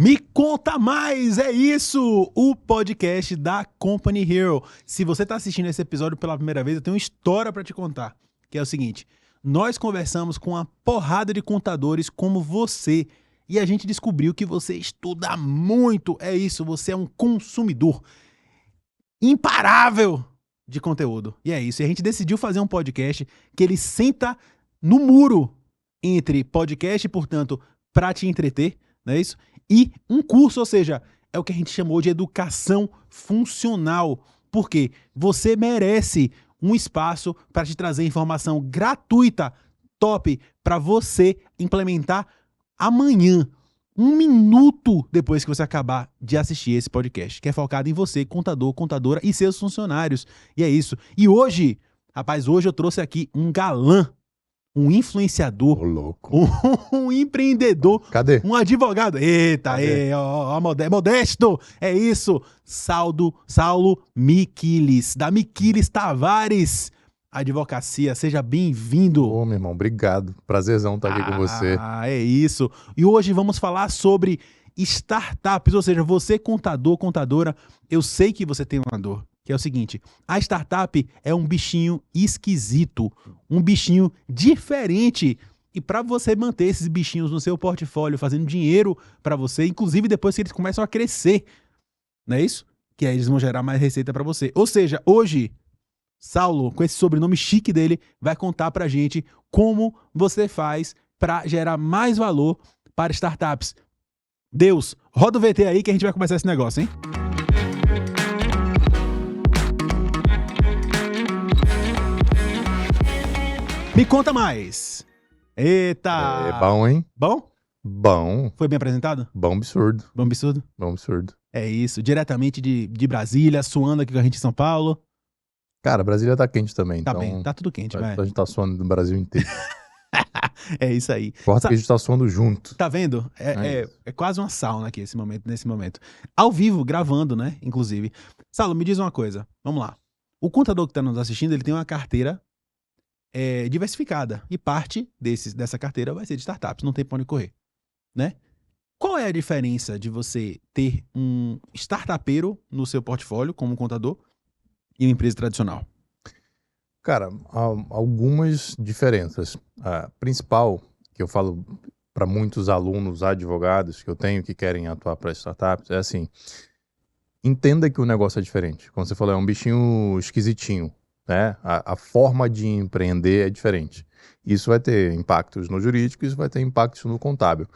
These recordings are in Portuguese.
Me conta mais, é isso, o podcast da Company Hero. Se você está assistindo esse episódio pela primeira vez, eu tenho uma história para te contar, que é o seguinte: nós conversamos com uma porrada de contadores como você e a gente descobriu que você estuda muito, é isso, você é um consumidor imparável de conteúdo. E é isso, e a gente decidiu fazer um podcast que ele senta no muro entre podcast, portanto, para te entreter, não é isso? E um curso, ou seja, é o que a gente chamou de educação funcional, porque você merece um espaço para te trazer informação gratuita, top, para você implementar amanhã, 1 minuto depois que você acabar de assistir esse podcast, que é focado em você, contador, contadora e seus funcionários. E é isso. E hoje, rapaz, hoje eu trouxe aqui um galã, um influenciador, um empreendedor, Cadê? um advogado. Eita, modesto, é isso. Saulo Miquiles, da Miquiles Tavares Advocacia. Seja bem-vindo. Ô, meu irmão, obrigado. Prazerzão estar aqui com você. Ah, é isso. E hoje vamos falar sobre startups, ou seja, você contador, contadora, eu sei que você tem uma dor, que é o seguinte: a startup é um bichinho esquisito, um bichinho diferente. E para você manter esses bichinhos no seu portfólio, fazendo dinheiro para você, inclusive depois que eles começam a crescer, não é isso? Que aí eles vão gerar mais receita para você. Ou seja, hoje, Saulo, com esse sobrenome chique dele, vai contar pra gente como você faz para gerar mais valor para startups. Deus, roda o VT aí que a gente vai começar esse negócio, hein? Me conta mais. Eita. É bom, hein? Bom? Bom. Foi bem apresentado? Bom absurdo. Bom absurdo? Bom absurdo. É isso, diretamente de Brasília, suando aqui com a gente em São Paulo. Cara, Brasília tá quente também, Tá então... bem, tá tudo quente, vai. A gente tá suando no Brasil inteiro. É isso aí. Importa que a gente tá suando junto. Tá vendo? É quase uma sauna aqui nesse momento. Ao vivo, gravando, né? Inclusive. Saulo, me diz uma coisa. Vamos lá. O contador que tá nos assistindo, ele tem uma carteira diversificada. E parte dessa carteira vai ser de startups. Não tem pra onde correr, né? Qual é a diferença de você ter um startupeiro no seu portfólio, como contador, e uma empresa tradicional? Cara, há algumas diferenças. A principal, que eu falo para muitos alunos, advogados que eu tenho que querem atuar para startups, é assim: entenda que o negócio é diferente. Como você falou, é um bichinho esquisitinho, né? A forma de empreender é diferente. Isso vai ter impactos no jurídico, isso vai ter impactos no contábil.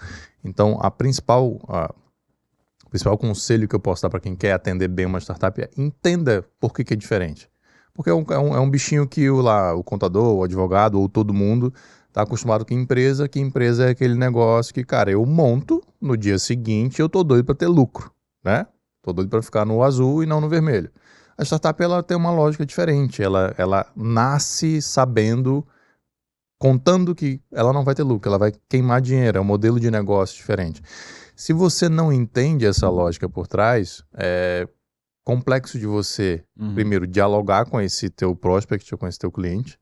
Então, o principal conselho que eu posso dar para quem quer atender bem uma startup é: entenda por que é diferente. Porque é um bichinho que o contador, o advogado ou todo mundo está acostumado com empresa, que empresa é aquele negócio que, cara, eu monto, no dia seguinte eu tô doido para ter lucro, né? Tô doido para ficar no azul e não no vermelho. A startup, ela tem uma lógica diferente, ela nasce sabendo, contando que ela não vai ter lucro, ela vai queimar dinheiro, é um modelo de negócio diferente. Se você não entende essa lógica por trás, é complexo de você, primeiro, dialogar com esse teu prospect ou com esse teu cliente,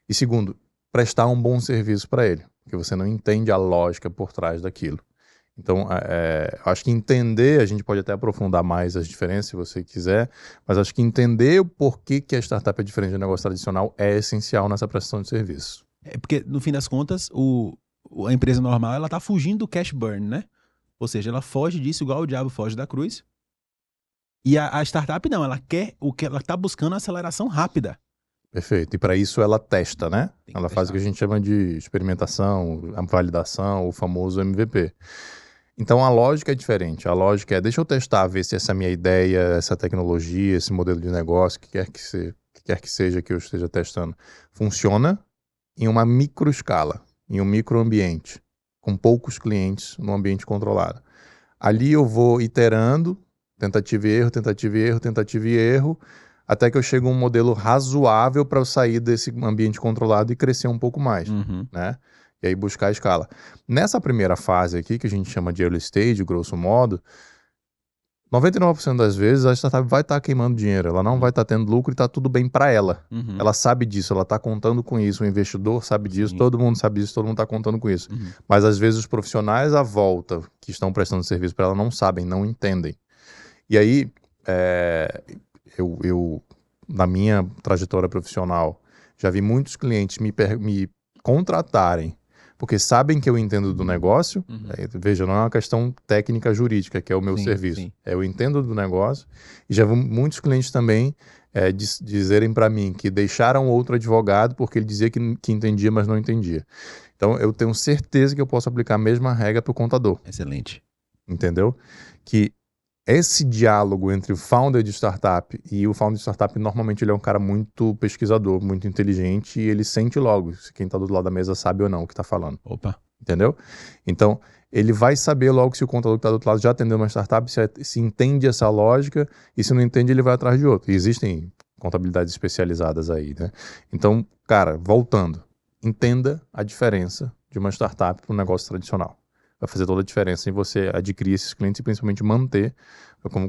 e segundo, prestar um bom serviço para ele, porque você não entende a lógica por trás daquilo. Então, acho que entender, a gente pode até aprofundar mais as diferenças se você quiser, mas acho que entender o porquê que a startup é diferente do negócio tradicional é essencial nessa prestação de serviço. É porque, no fim das contas, a empresa normal, ela tá fugindo do cash burn, né? Ou seja, ela foge disso igual o diabo foge da cruz. E a startup não, ela quer o que ela tá buscando, aceleração rápida. Perfeito. E para isso ela testa, né? Ela faz o que a gente chama de experimentação, a validação, o famoso MVP. Então a lógica é diferente. A lógica é: deixa eu testar, ver se essa minha ideia, essa tecnologia, esse modelo de negócio, que quer que seja que eu esteja testando, funciona em uma micro escala, em um microambiente, com poucos clientes, num ambiente controlado. Ali eu vou iterando, tentativa e erro, tentativa e erro, tentativa e erro, até que eu chego a um modelo razoável para eu sair desse ambiente controlado e crescer um pouco mais, né? E aí buscar a escala. Nessa primeira fase aqui, que a gente chama de early stage, grosso modo, 99% das vezes a startup vai estar queimando dinheiro, ela não vai estar tendo lucro e está tudo bem para ela. Ela sabe disso, ela está contando com isso, o investidor sabe disso, todo mundo sabe disso, todo mundo está contando com isso. Mas às vezes os profissionais à volta que estão prestando serviço para ela não sabem, não entendem. E aí, eu na minha trajetória profissional, já vi muitos clientes me contratarem porque sabem que eu entendo do negócio. Veja, não é uma questão técnica jurídica, que é o meu serviço. Eu entendo do negócio. E já vi muitos clientes também dizerem para mim que deixaram outro advogado porque ele dizia que entendia, mas não entendia. Então, eu tenho certeza que eu posso aplicar a mesma regra para o contador. Excelente. Entendeu? Que esse diálogo entre o founder de startup e o founder de startup, normalmente ele é um cara muito pesquisador, muito inteligente, e ele sente logo se quem está do lado da mesa sabe ou não o que está falando. Opa. Entendeu? Então, ele vai saber logo se o contador que está do outro lado já atendeu uma startup, se entende essa lógica, e se não entende, ele vai atrás de outro. E existem contabilidades especializadas aí, né? Então, cara, voltando, entenda a diferença de uma startup para um negócio tradicional. Vai fazer toda a diferença em você adquirir esses clientes e principalmente manter,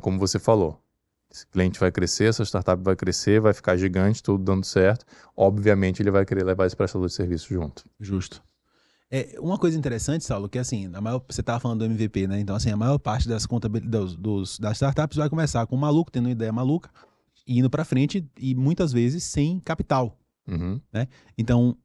como você falou. Esse cliente vai crescer, essa startup vai crescer, vai ficar gigante, tudo dando certo. Obviamente, ele vai querer levar esse prestador de serviço junto. Justo. Uma coisa interessante, Saulo, que assim, você estava falando do MVP, né? Então, assim, a maior parte das das startups vai começar com um maluco, tendo uma ideia maluca, e indo para frente, e muitas vezes sem capital. Né? Então,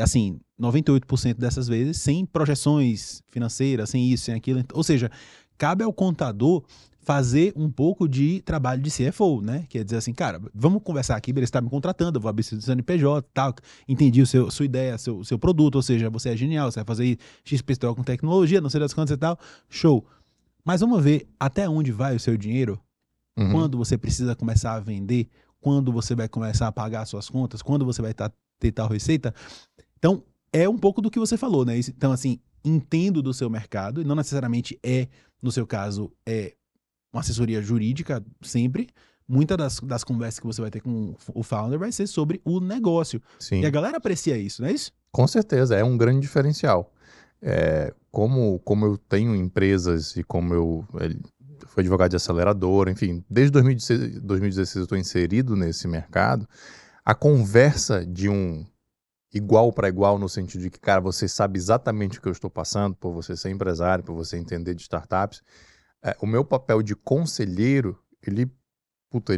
assim, 98% dessas vezes sem projeções financeiras, sem isso, sem aquilo. Ou seja, cabe ao contador fazer um pouco de trabalho de CFO, né? Quer dizer assim, cara, vamos conversar aqui, beleza, você está me contratando, eu vou abrir seu CNPJ, tal, entendi sua ideia, seu produto, ou seja, você é genial, você vai fazer XPTO com tecnologia, não sei das quantas e tal, show. Mas vamos ver até onde vai o seu dinheiro, quando você precisa começar a vender, quando você vai começar a pagar suas contas, quando você vai ter tal receita. Então, é um pouco do que você falou, né? Então, assim, entendo do seu mercado, e não necessariamente no seu caso, uma assessoria jurídica sempre. Muitas das conversas que você vai ter com o founder vai ser sobre o negócio. Sim. E a galera aprecia isso, não é isso? Com certeza, é um grande diferencial. Como eu tenho empresas e como eu fui advogado de aceleradora, enfim, desde 2016 eu estou inserido nesse mercado, a conversa de um igual para igual no sentido de que, cara, você sabe exatamente o que eu estou passando, por você ser empresário, por você entender de startups, o meu papel de conselheiro, ele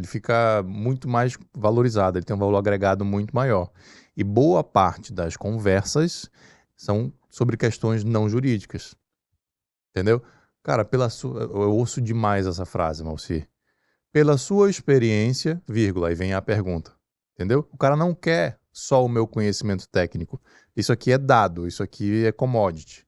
fica muito mais valorizado, ele tem um valor agregado muito maior. E boa parte das conversas são sobre questões não jurídicas. Entendeu? Cara, eu ouço demais essa frase, Malci. Pela sua experiência, vírgula, aí vem a pergunta. Entendeu? O cara não quer só o meu conhecimento técnico. Isso aqui é dado, isso aqui é commodity.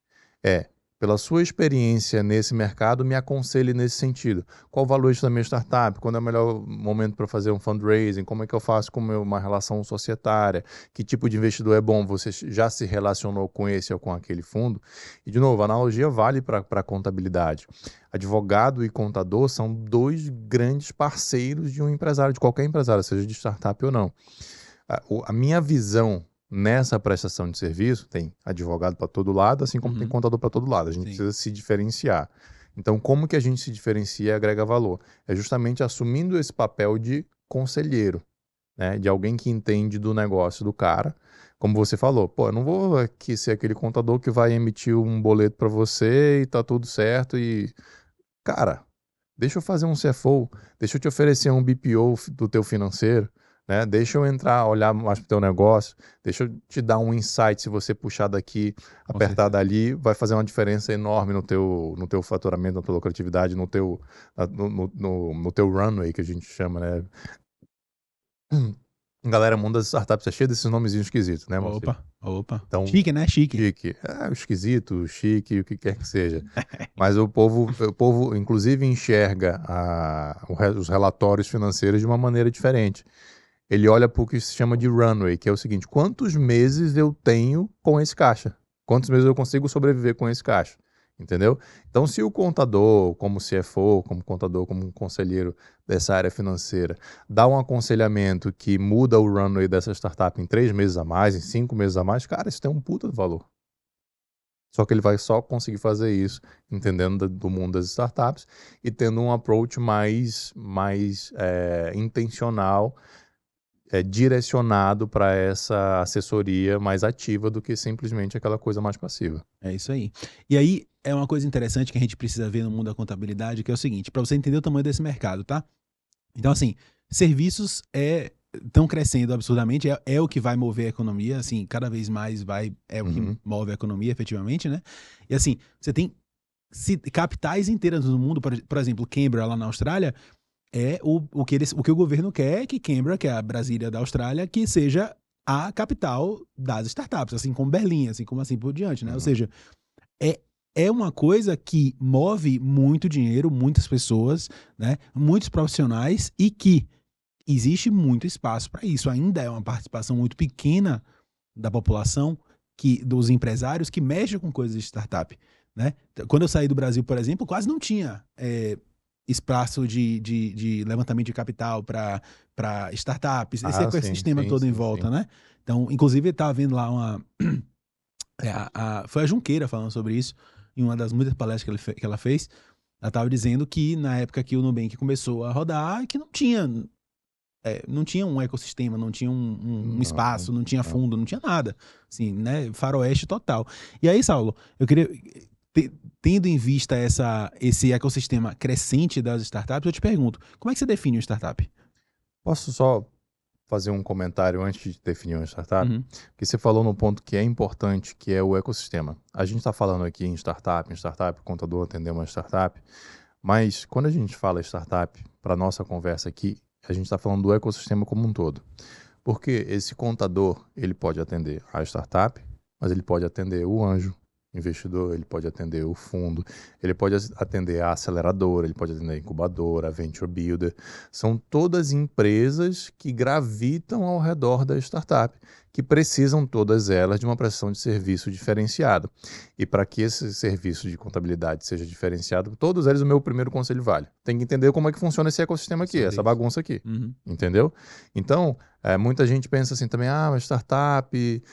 Pela sua experiência nesse mercado, me aconselhe nesse sentido. Qual o valor da minha startup? Quando é o melhor momento para fazer um fundraising? Como é que eu faço com uma relação societária? Que tipo de investidor é bom? Você já se relacionou com esse ou com aquele fundo? E, de novo, a analogia vale para a contabilidade. Advogado e contador são dois grandes parceiros de um empresário, de qualquer empresário, seja de startup ou não. A minha visão nessa prestação de serviço, tem advogado para todo lado, assim como tem contador para todo lado. A gente precisa se diferenciar. Então, como que a gente se diferencia e agrega valor? É justamente assumindo esse papel de conselheiro, né? De alguém que entende do negócio do cara. Como você falou, eu não vou aqui ser aquele contador que vai emitir um boleto para você e tá tudo certo e... Cara, deixa eu fazer um CFO, deixa eu te oferecer um BPO do teu financeiro, né? Deixa eu entrar, olhar mais para o teu negócio, deixa eu te dar um insight, se você puxar daqui, apertar dali, vai fazer uma diferença enorme no teu faturamento, na tua lucratividade, no teu runway, que a gente chama, né? Galera, o mundo das startups é cheio desses nomezinhos esquisitos, né, Marcelo? Opa. Então, chique, né? Chique. O esquisito, o chique, o que quer que seja. Mas o povo inclusive, enxerga os relatórios financeiros de uma maneira diferente. Ele olha para o que se chama de runway, que é o seguinte: quantos meses eu tenho com esse caixa? Quantos meses eu consigo sobreviver com esse caixa? Entendeu? Então, se o contador, como CFO, como contador, como conselheiro dessa área financeira, dá um aconselhamento que muda o runway dessa startup em 3 meses a mais, em 5 meses a mais, cara, isso tem um puta de valor. Só que ele vai só conseguir fazer isso entendendo do mundo das startups e tendo um approach mais intencional, direcionado para essa assessoria mais ativa do que simplesmente aquela coisa mais passiva. É isso aí. E aí, é uma coisa interessante que a gente precisa ver no mundo da contabilidade, que é o seguinte, para você entender o tamanho desse mercado, tá? Então, assim, serviços estão crescendo absurdamente, é o que vai mover a economia, assim, cada vez mais é o que move a economia, efetivamente, né? E assim, você tem capitais inteiras no mundo, por exemplo, Canberra, lá na Austrália, o que o governo quer é que Canberra, que é a Brasília da Austrália, que seja a capital das startups, assim como Berlim, assim por diante, né? Ou seja, é uma coisa que move muito dinheiro, muitas pessoas, né? Muitos profissionais e que existe muito espaço para isso. Ainda é uma participação muito pequena da população, dos empresários que mexem com coisas de startup, né? Quando eu saí do Brasil, por exemplo, quase não tinha espaço de levantamento de capital para startups, esse ecossistema todo em volta, né? Então, inclusive, estava vendo lá foi a Junqueira falando sobre isso, em uma das muitas palestras que ela fez. Ela estava dizendo que na época que o Nubank começou a rodar, que não tinha um ecossistema, não tinha um espaço, não tinha fundo, não tinha nada. Assim, né? Faroeste total. E aí, Saulo, eu queria, tendo em vista esse ecossistema crescente das startups, eu te pergunto, como é que você define uma startup? Posso só fazer um comentário antes de definir uma startup? Que você falou no ponto que é importante, que é o ecossistema. A gente está falando aqui em startup, contador atender uma startup, mas quando a gente fala startup, para nossa conversa aqui, a gente está falando do ecossistema como um todo. Porque esse contador, ele pode atender a startup, mas ele pode atender o anjo investidor, ele pode atender o fundo, ele pode atender a aceleradora, ele pode atender a incubadora, a venture builder. São todas empresas que gravitam ao redor da startup, que precisam todas elas de uma prestação de serviço diferenciado. E para que esse serviço de contabilidade seja diferenciado, todos eles, o meu primeiro conselho vale. Tem que entender como é que funciona esse ecossistema aqui, essa bagunça aqui. Entendeu? Então, muita gente pensa assim também, uma startup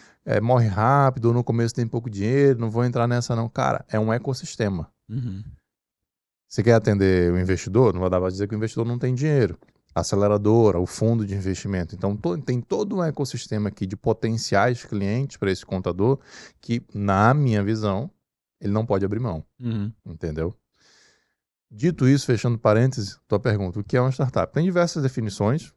morre rápido, no começo tem pouco dinheiro, não vou entrar nessa não. Cara, é um ecossistema. Você quer atender o investidor? Não vai dar para dizer que o investidor não tem dinheiro. A aceleradora, o fundo de investimento. Então, tem todo um ecossistema aqui de potenciais clientes para esse contador que, na minha visão, ele não pode abrir mão. Entendeu? Dito isso, fechando parênteses, tua pergunta, o que é uma startup? Tem diversas definições.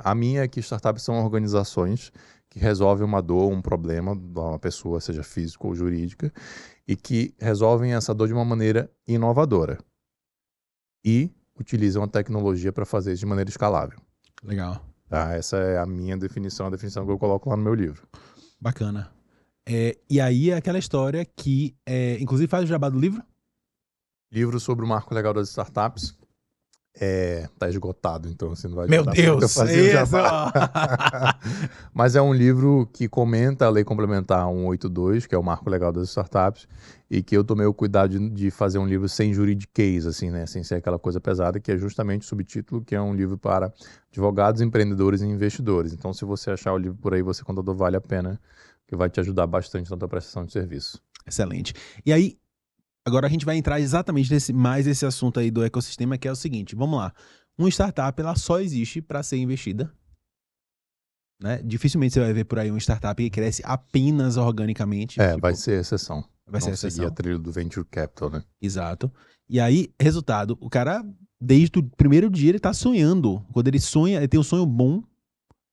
A minha é que startups são organizações que resolvem uma dor, um problema de uma pessoa, seja física ou jurídica, e que resolvem essa dor de uma maneira inovadora. E utilizam a tecnologia para fazer isso de maneira escalável. Legal. Tá? Essa é a minha definição, a definição que eu coloco lá no meu livro. Bacana. E aí é aquela história que, inclusive, faz o jabá do livro? Livro sobre o marco legal das startups. Tá esgotado, então assim, não vai Meu Deus! fazer jabá. Mas é um livro que comenta a Lei Complementar 182, que é o marco legal das startups, e que eu tomei o cuidado de fazer um livro sem juridiquês, assim, né? Sem ser aquela coisa pesada, que é justamente o subtítulo, que é um livro para advogados, empreendedores e investidores. Então, se você achar o livro por aí, você, contador, vale a pena, que vai te ajudar bastante na tua prestação de serviço. Excelente. E aí, agora a gente vai entrar exatamente mais esse assunto aí do ecossistema, que é o seguinte, vamos lá. Uma startup, ela só existe para ser investida, né? Dificilmente você vai ver por aí uma startup que cresce apenas organicamente. Vai ser exceção. Vai ser exceção. Seguir a trilha do Venture Capital, né? Exato. E aí, resultado, o cara, desde o primeiro dia, ele tá sonhando. Quando ele sonha, ele tem um sonho bom,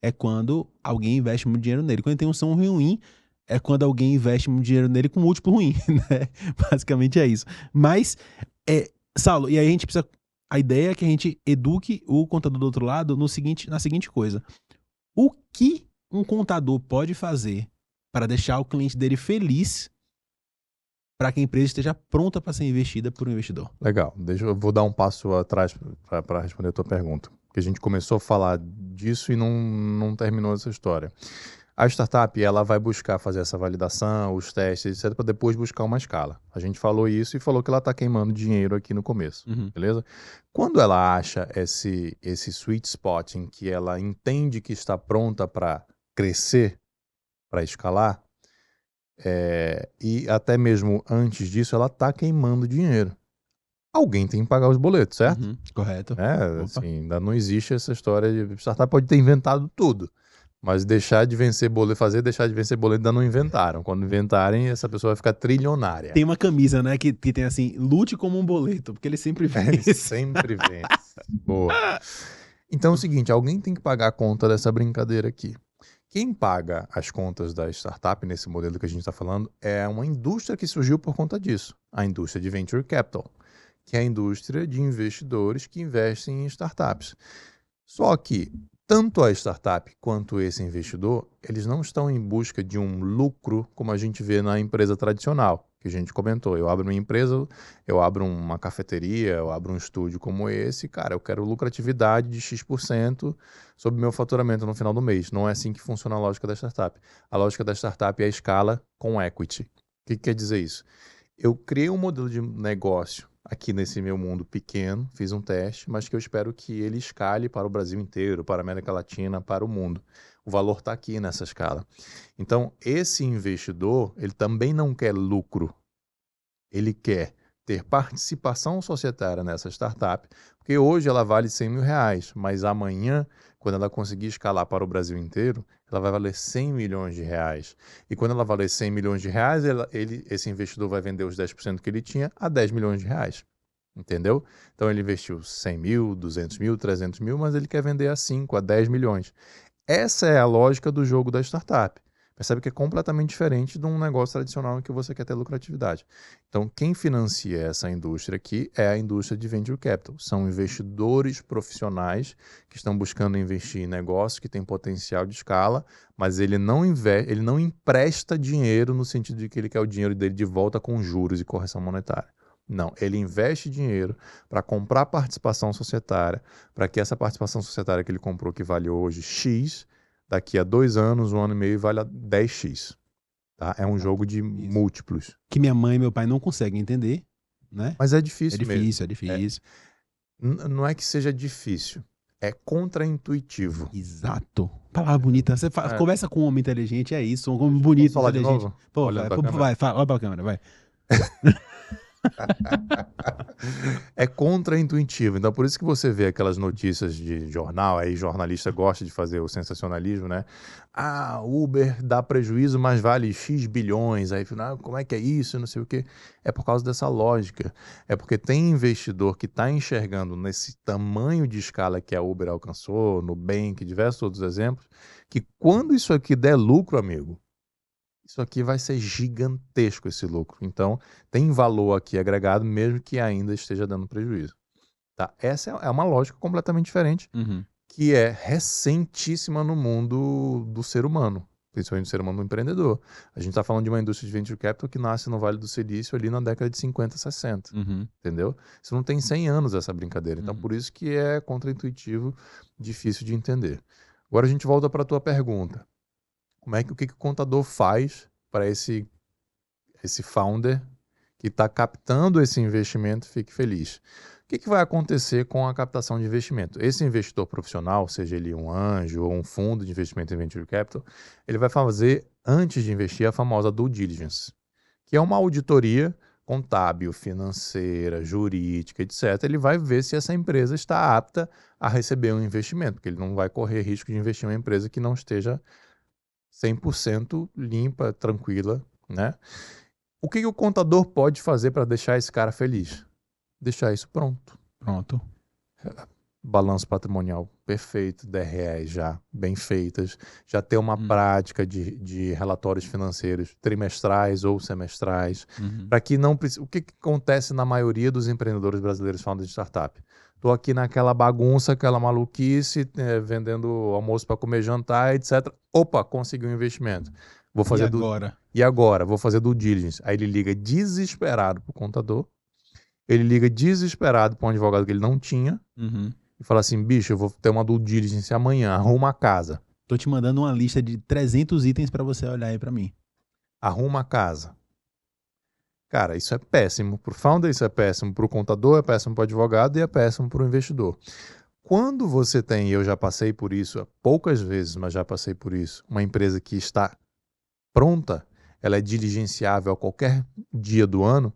é quando alguém investe muito dinheiro nele. Quando ele tem um sonho ruim, é quando alguém investe muito dinheiro nele com múltiplo ruim, né? Basicamente é isso. Mas, Saulo, e aí a gente precisa... A ideia é que a gente eduque o contador do outro lado na seguinte coisa. O que um contador pode fazer para deixar o cliente dele feliz para que a empresa esteja pronta para ser investida por um investidor? Legal. Eu vou dar um passo atrás para responder a tua pergunta. Porque a gente começou a falar disso e não terminou essa história. A startup, ela vai buscar fazer essa validação, os testes, etc., para depois buscar uma escala. A gente falou isso e falou que ela está queimando dinheiro aqui no começo, beleza? Quando ela acha esse sweet spot em que ela entende que está pronta para crescer, para escalar, E até mesmo antes disso, ela está queimando dinheiro. Alguém tem que pagar os boletos, certo? Uhum, correto. Assim, ainda não existe essa história de startup pode ter inventado tudo, mas deixar de vencer boleto, deixar de vencer boleto ainda não inventaram. Quando inventarem, essa pessoa vai ficar trilionária. Tem uma camisa, né, que tem assim, lute como um boleto, porque ele sempre Ele vence. sempre vence. Boa. Então é o seguinte, alguém tem que pagar a conta dessa brincadeira aqui. Quem paga as contas da startup nesse modelo que a gente está falando é uma indústria que surgiu por conta disso, a indústria de Venture Capital, que é a indústria de investidores que investem em startups. Só que tanto a startup quanto esse investidor, eles não estão em busca de um lucro como a gente vê na empresa tradicional, que a gente comentou. Eu abro minha empresa, eu abro uma cafeteria, eu abro um estúdio como esse, cara, eu quero lucratividade de X% sobre meu faturamento no final do mês. Não é assim que funciona a lógica da startup. A lógica da startup é a escala com equity. O que quer dizer isso? Eu criei um modelo de negócio aqui nesse meu mundo pequeno, fiz um teste, mas que eu espero que ele escale para o Brasil inteiro, para a América Latina, para o mundo. O valor está aqui nessa escala. Então, esse investidor, ele também não quer lucro. Ele quer ter participação societária nessa startup, porque hoje ela vale R$100 mil, mas amanhã, quando ela conseguir escalar para o Brasil inteiro, ela vai valer R$100 milhões. E quando ela valer R$100 milhões, esse investidor vai vender os 10% que ele tinha a R$10 milhões. Entendeu? Então ele investiu 100 mil, 200 mil, 300 mil, mas ele quer vender a 5, a 10 milhões. Essa é a lógica do jogo da startup. Percebe que é completamente diferente de um negócio tradicional em que você quer ter lucratividade. Então, quem financia essa indústria aqui é a indústria de Venture Capital. São investidores profissionais que estão buscando investir em negócios que têm potencial de escala, mas ele não empresta dinheiro no sentido de que ele quer o dinheiro dele de volta com juros e correção monetária. Não, ele investe dinheiro para comprar participação societária, para que essa participação societária que ele comprou, que vale hoje X, daqui a 2 anos, 1 ano e meio, vale a 10x. Tá? É um jogo de múltiplos. Que minha mãe e meu pai não conseguem entender, né? Mas é difícil mesmo. É difícil. Não é que seja difícil, é contraintuitivo. Exato. Palavra bonita. Você conversa com um homem inteligente, é isso. Um homem bonito, falar inteligente. de novo? Pô, vai, olha pra câmera, vai. É contraintuitivo. Então, por isso que você vê aquelas notícias de jornal, aí jornalista gosta de fazer o sensacionalismo, né? Uber dá prejuízo, mas vale X bilhões. Aí, como é que é isso? Não sei o quê. É por causa dessa lógica. É porque tem investidor que está enxergando nesse tamanho de escala que a Uber alcançou, Nubank, diversos outros exemplos, que quando isso aqui der lucro, amigo, isso aqui vai ser gigantesco esse lucro. Então, tem valor aqui agregado, mesmo que ainda esteja dando prejuízo. Tá? Essa é uma lógica completamente diferente, que é recentíssima no mundo do ser humano, principalmente do ser humano empreendedor. A gente está falando de uma indústria de venture capital que nasce no Vale do Silício ali na década de 50, 60. Entendeu? Isso não tem 100 anos, essa brincadeira. Então, por isso que é contraintuitivo, difícil de entender. Agora a gente volta para a tua pergunta. O que o contador faz para esse founder que está captando esse investimento fique feliz? O que vai acontecer com a captação de investimento? Esse investidor profissional, seja ele um anjo ou um fundo de investimento em venture capital, ele vai fazer, antes de investir, a famosa due diligence, que é uma auditoria contábil, financeira, jurídica, etc. Ele vai ver se essa empresa está apta a receber um investimento, porque ele não vai correr risco de investir em uma empresa que não esteja 100% limpa, tranquila, né? O que o contador pode fazer para deixar esse cara feliz? Deixar isso pronto. Balanço patrimonial perfeito, DREs já bem feitas, já ter uma prática de relatórios financeiros trimestrais ou semestrais, para que não precise... O que acontece na maioria dos empreendedores brasileiros falando de startup? Estou aqui naquela bagunça, aquela maluquice, vendendo almoço para comer, jantar, etc. Opa, consegui um investimento. Vou fazer E agora? Vou fazer due diligence. Aí ele liga desesperado para o contador, ele liga desesperado para um advogado que ele não tinha, e fala assim, bicho, eu vou ter uma due diligence amanhã, arruma a casa. Tô te mandando uma lista de 300 itens para você olhar aí para mim. Arruma a casa. Cara, isso é péssimo para o founder, isso é péssimo para o contador, é péssimo para o advogado e é péssimo para o investidor. Quando você tem, e eu já passei por isso poucas vezes, mas já passei por isso, uma empresa que está pronta, ela é diligenciável a qualquer dia do ano,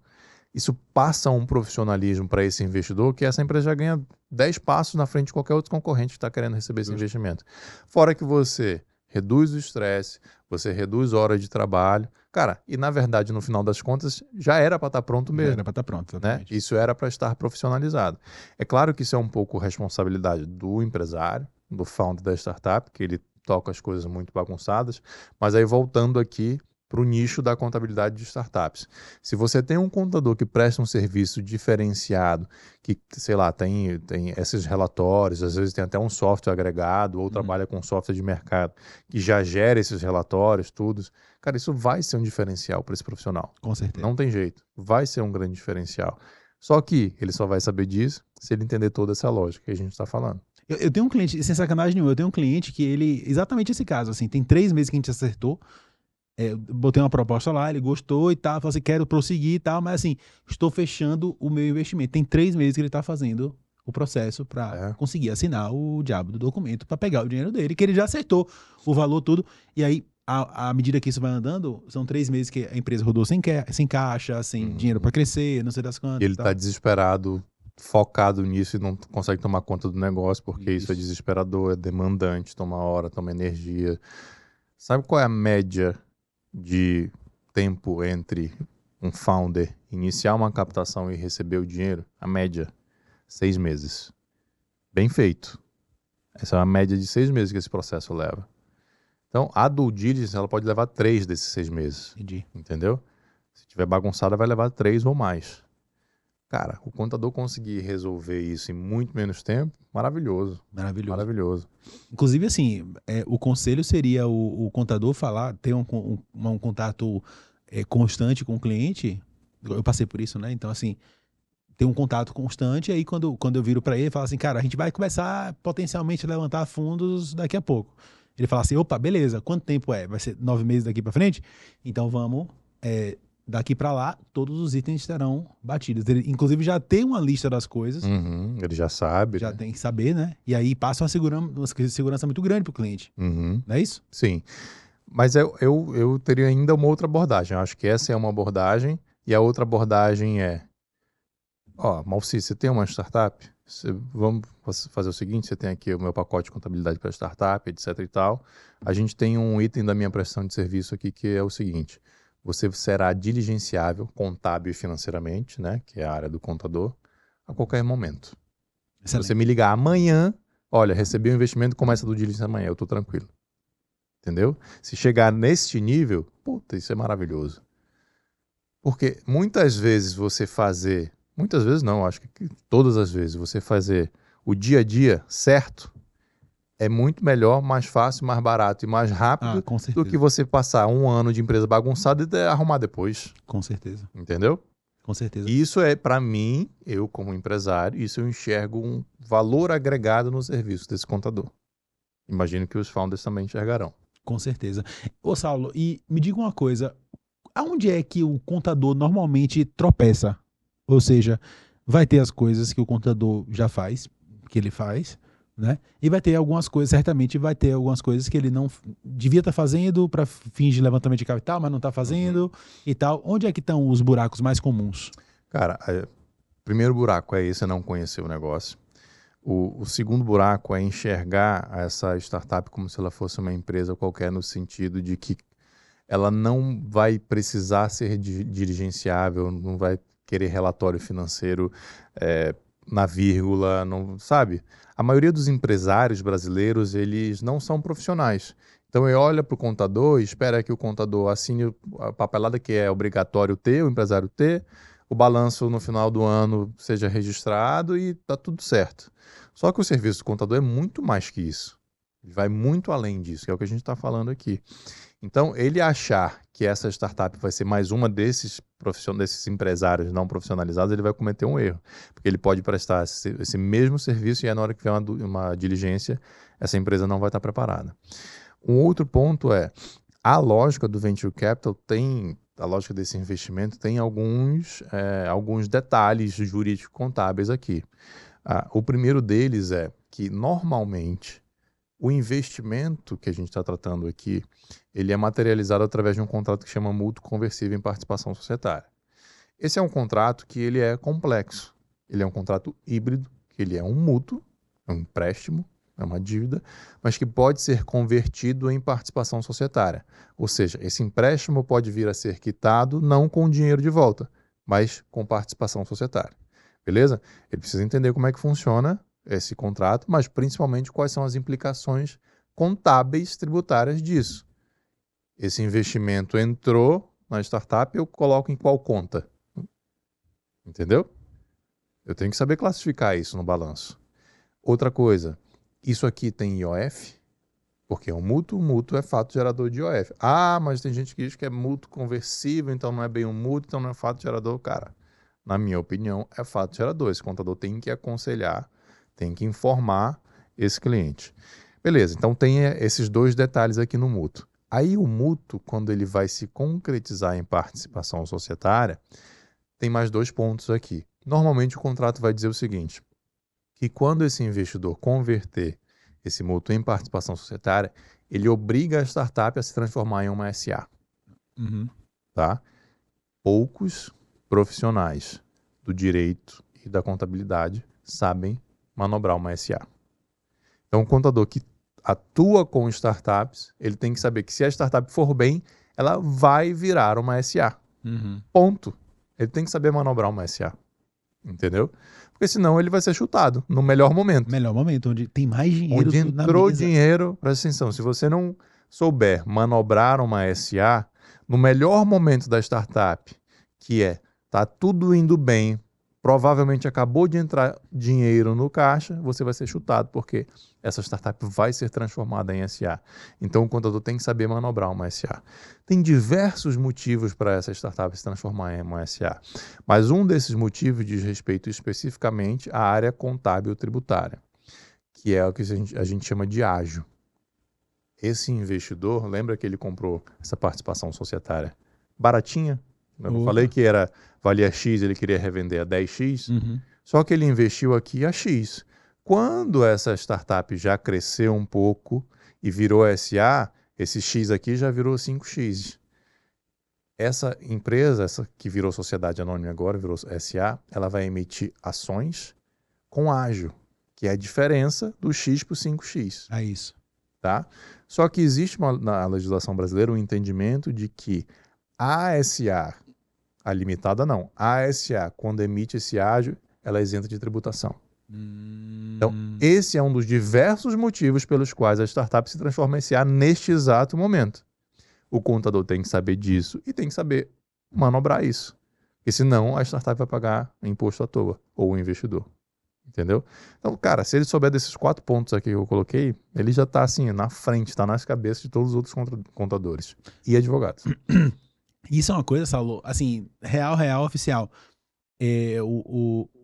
isso passa um profissionalismo para esse investidor que essa empresa já ganha 10 passos na frente de qualquer outro concorrente que está querendo receber esse investimento. Fora que você reduz o estresse, você reduz horas de trabalho. Cara, e na verdade, no final das contas, já era para estar pronto mesmo. Já era para estar pronto, né? exatamente. Isso era para estar profissionalizado. É claro que isso é um pouco responsabilidade do empresário, do founder da startup, que ele toca as coisas muito bagunçadas, mas aí voltando aqui para o nicho da contabilidade de startups. Se você tem um contador que presta um serviço diferenciado, que, sei lá, tem esses relatórios, às vezes tem até um software agregado, ou trabalha com software de mercado, que já gera esses relatórios, tudo. Cara, isso vai ser um diferencial para esse profissional. Com certeza. Não tem jeito. Vai ser um grande diferencial. Só que ele só vai saber disso se ele entender toda essa lógica que a gente está falando. Eu tenho um cliente, sem sacanagem nenhuma, eu tenho um cliente que ele, exatamente esse caso, assim, tem 3 meses que a gente acertou, eu botei uma proposta lá, ele gostou e tal, falou assim, quero prosseguir e tal, mas assim, estou fechando o meu investimento. Tem 3 meses que ele está fazendo o processo para conseguir assinar o diabo do documento, para pegar o dinheiro dele, que ele já acertou o valor todo, e aí, à medida que isso vai andando, são 3 meses que a empresa rodou sem caixa, sem dinheiro para crescer, não sei das quantas. Ele está desesperado, focado nisso e não consegue tomar conta do negócio, porque isso é desesperador, é demandante, toma hora, toma energia. Sabe qual é a média de tempo entre um founder iniciar uma captação e receber o dinheiro? A média, 6 meses. Bem feito. Essa é uma média de 6 meses que esse processo leva. Então, a due diligence, ela pode levar 3 desses 6 meses. Entendi. Entendeu? Se tiver bagunçada, vai levar 3 ou mais. Cara, o contador conseguir resolver isso em muito menos tempo, maravilhoso. Maravilhoso. Maravilhoso. Inclusive, assim, o conselho seria o contador ter um contato constante com o cliente. Eu passei por isso, né? Então, assim, ter um contato constante. E aí, quando eu viro para ele, falo assim, cara, a gente vai começar potencialmente a levantar fundos daqui a pouco. Ele fala assim, opa, beleza, quanto tempo é? Vai ser 9 meses daqui para frente? Então, vamos... daqui para lá, todos os itens estarão batidos. Ele, inclusive, já tem uma lista das coisas. Ele já sabe. Já né? tem que saber, né? E aí passa uma segurança muito grande para o cliente. Não é isso? Sim. Mas eu teria ainda uma outra abordagem. Eu acho que essa é uma abordagem. E a outra abordagem é... Malci, você tem uma startup? Vamos fazer o seguinte, você tem aqui o meu pacote de contabilidade para startup, etc e tal. A gente tem um item da minha prestação de serviço aqui que é o seguinte... Você será diligenciável, contábil e financeiramente, né, que é a área do contador, a qualquer momento. Se você me ligar amanhã, olha, recebi um investimento, começa do diligência amanhã, eu estou tranquilo. Entendeu? Se chegar neste nível, puta, isso é maravilhoso. Porque muitas vezes muitas vezes não, acho que todas as vezes, você fazer o dia a dia certo, é muito melhor, mais fácil, mais barato e mais rápido do que você passar um ano de empresa bagunçada e arrumar depois. Com certeza. Entendeu? Com certeza. Isso é, para mim, eu como empresário, isso eu enxergo um valor agregado no serviço desse contador. Imagino que os founders também enxergarão. Com certeza. Ô, Saulo, e me diga uma coisa, aonde é que o contador normalmente tropeça? Ou seja, vai ter as coisas que o contador já faz, que ele faz, né? E vai ter algumas coisas, certamente vai ter algumas coisas que ele não devia estar fazendo para fins de levantamento de capital, mas não está fazendo e tal. Onde é que estão os buracos mais comuns? Cara, o primeiro buraco é esse, não conhecer o negócio. O segundo buraco é enxergar essa startup como se ela fosse uma empresa qualquer, no sentido de que ela não vai precisar ser dirigenciável, não vai querer relatório financeiro na vírgula, não sabe? A maioria dos empresários brasileiros, eles não são profissionais. Então, ele olha para o contador e espera que o contador assine a papelada que é obrigatório ter, o empresário ter, o balanço no final do ano seja registrado e está tudo certo. Só que o serviço do contador é muito mais que isso. Ele vai muito além disso, que é o que a gente está falando aqui. Então, ele achar que essa startup vai ser mais uma desses empresários não profissionalizados, ele vai cometer um erro. Porque ele pode prestar esse mesmo serviço e aí, na hora que vier uma diligência, essa empresa não vai estar preparada. Um outro ponto é, a lógica do Venture Capital a lógica desse investimento tem alguns detalhes jurídico-contábeis aqui. O primeiro deles é que, normalmente, O investimento que a gente está tratando aqui, ele é materializado através de um contrato que chama mútuo conversível em participação societária. Esse é um contrato que ele é complexo. Ele é um contrato híbrido, que ele é um mútuo, é um empréstimo, é uma dívida, mas que pode ser convertido em participação societária. Ou seja, esse empréstimo pode vir a ser quitado não com dinheiro de volta, mas com participação societária. Beleza? Ele precisa entender como é que funciona esse contrato, mas principalmente quais são as implicações contábeis tributárias disso. Esse investimento entrou na startup, eu coloco em qual conta? Entendeu? Eu tenho que saber classificar isso no balanço. Outra coisa, isso aqui tem IOF? Porque é um mútuo é fato gerador de IOF. Ah, mas tem gente que diz que é mútuo conversível, então não é bem um mútuo, então não é fato gerador. Cara, na minha opinião, é fato gerador. Esse contador tem que aconselhar, tem que informar esse cliente. Beleza, então tem esses dois detalhes aqui no mútuo. Aí o mútuo, quando ele vai se concretizar em participação societária, tem mais 2 pontos aqui. Normalmente o contrato vai dizer o seguinte, que quando esse investidor converter esse mútuo em participação societária, ele obriga a startup a se transformar em uma SA. Uhum. Tá? Poucos profissionais do direito e da contabilidade sabem manobrar uma SA. Então, o contador que atua com startups, ele tem que saber que se a startup for bem, ela vai virar uma SA. Uhum. Ponto. Ele tem que saber manobrar uma SA. Entendeu? Porque senão ele vai ser chutado no melhor momento. Melhor momento, onde tem mais dinheiro Onde na entrou mesa. dinheiro, presta atenção, se você não souber manobrar uma SA, no melhor momento da startup, que tá tudo indo bem, provavelmente acabou de entrar dinheiro no caixa, você vai ser chutado, porque essa startup vai ser transformada em SA. Então o contador tem que saber manobrar uma SA. Tem diversos motivos para essa startup se transformar em uma SA, mas um desses motivos diz respeito especificamente à área contábil tributária, que é o que a gente chama de ágio. Esse investidor, lembra que ele comprou essa participação societária baratinha? Eu falei que valia X, ele queria revender a 10X, só que ele investiu aqui a X. Quando essa startup já cresceu um pouco e virou SA, esse X aqui já virou 5X. Essa empresa, essa que virou sociedade anônima agora, virou SA, ela vai emitir ações com ágio, que é a diferença do X para o 5X. É isso. Tá? Só que existe na legislação brasileira um entendimento de que a SA, a limitada não, a SA, quando emite esse ágio, ela é isenta de tributação. Então, esse é um dos diversos motivos pelos quais a startup se transforma em SA neste exato momento. O contador tem que saber disso e tem que saber manobrar isso. Porque senão a startup vai pagar imposto à toa, ou o investidor. Entendeu? Então, cara, se ele souber desses 4 pontos aqui que eu coloquei, ele já está assim, na frente, está nas cabeças de todos os outros contadores e advogados. Isso é uma coisa, Saulo, assim, real, oficial.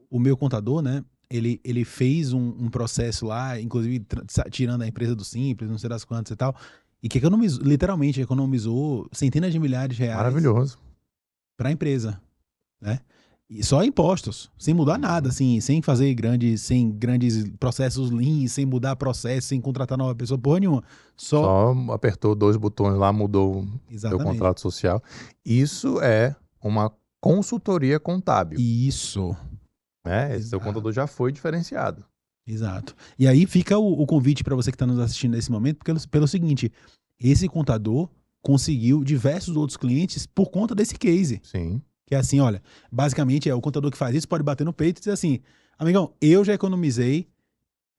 O meu contador, né, ele fez um processo lá, inclusive tirando a empresa do Simples, não sei das quantas e tal, e que literalmente economizou centenas de milhares de reais. Maravilhoso. Para a empresa, né? E só impostos, sem mudar nada, assim, sem grandes processos lean, sem mudar processo, sem contratar nova pessoa, porra nenhuma. Só apertou 2 botões lá, mudou Exatamente. o contrato social. Isso é uma consultoria contábil. Isso. Né? Esse seu contador já foi diferenciado. Exato. E aí fica o convite para você que está nos assistindo nesse momento, pelo seguinte, esse contador conseguiu diversos outros clientes por conta desse case. Sim. Que é assim, olha, basicamente o contador que faz isso pode bater no peito e dizer assim, amigão, eu já economizei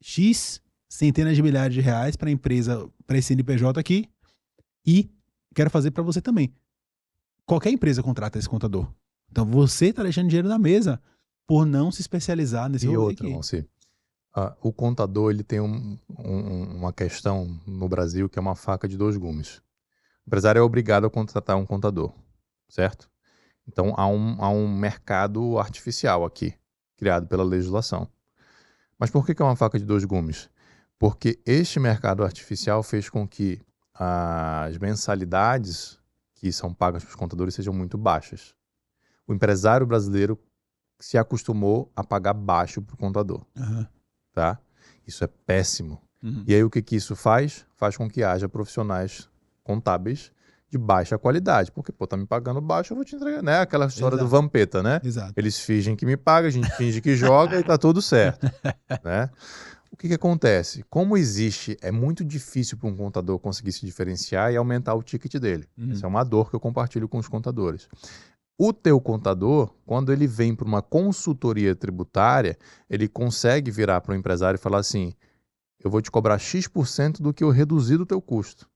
X centenas de milhares de reais para a empresa, para esse CNPJ aqui, e quero fazer para você também. Qualquer empresa contrata esse contador. Então você está deixando dinheiro na mesa por não se especializar nesse rolê. E outra, você, o contador ele tem uma questão no Brasil que é uma faca de 2 gumes. O empresário é obrigado a contratar um contador, certo? Então há um mercado artificial aqui, criado pela legislação. Mas por que é uma faca de 2 gumes? Porque este mercado artificial fez com que as mensalidades que são pagas para os contadores sejam muito baixas. O empresário brasileiro se acostumou a pagar baixo para o contador. Uhum. Tá? Isso é péssimo. Uhum. E aí o que que isso faz? Faz com que haja profissionais contábeis de baixa qualidade. Porque, pô, tá me pagando baixo, eu vou te entregar, né? Aquela história do Exato. Vampeta, né? Exato. Eles fingem que me pagam, a gente finge que joga e tá tudo certo, né? O que que acontece? Como existe, é muito difícil para um contador conseguir se diferenciar e aumentar o ticket dele. Essa é uma dor que eu compartilho com os contadores. O teu contador, quando ele vem para uma consultoria tributária, ele consegue virar para o empresário e falar assim, eu vou te cobrar X% do que eu reduzir do teu custo.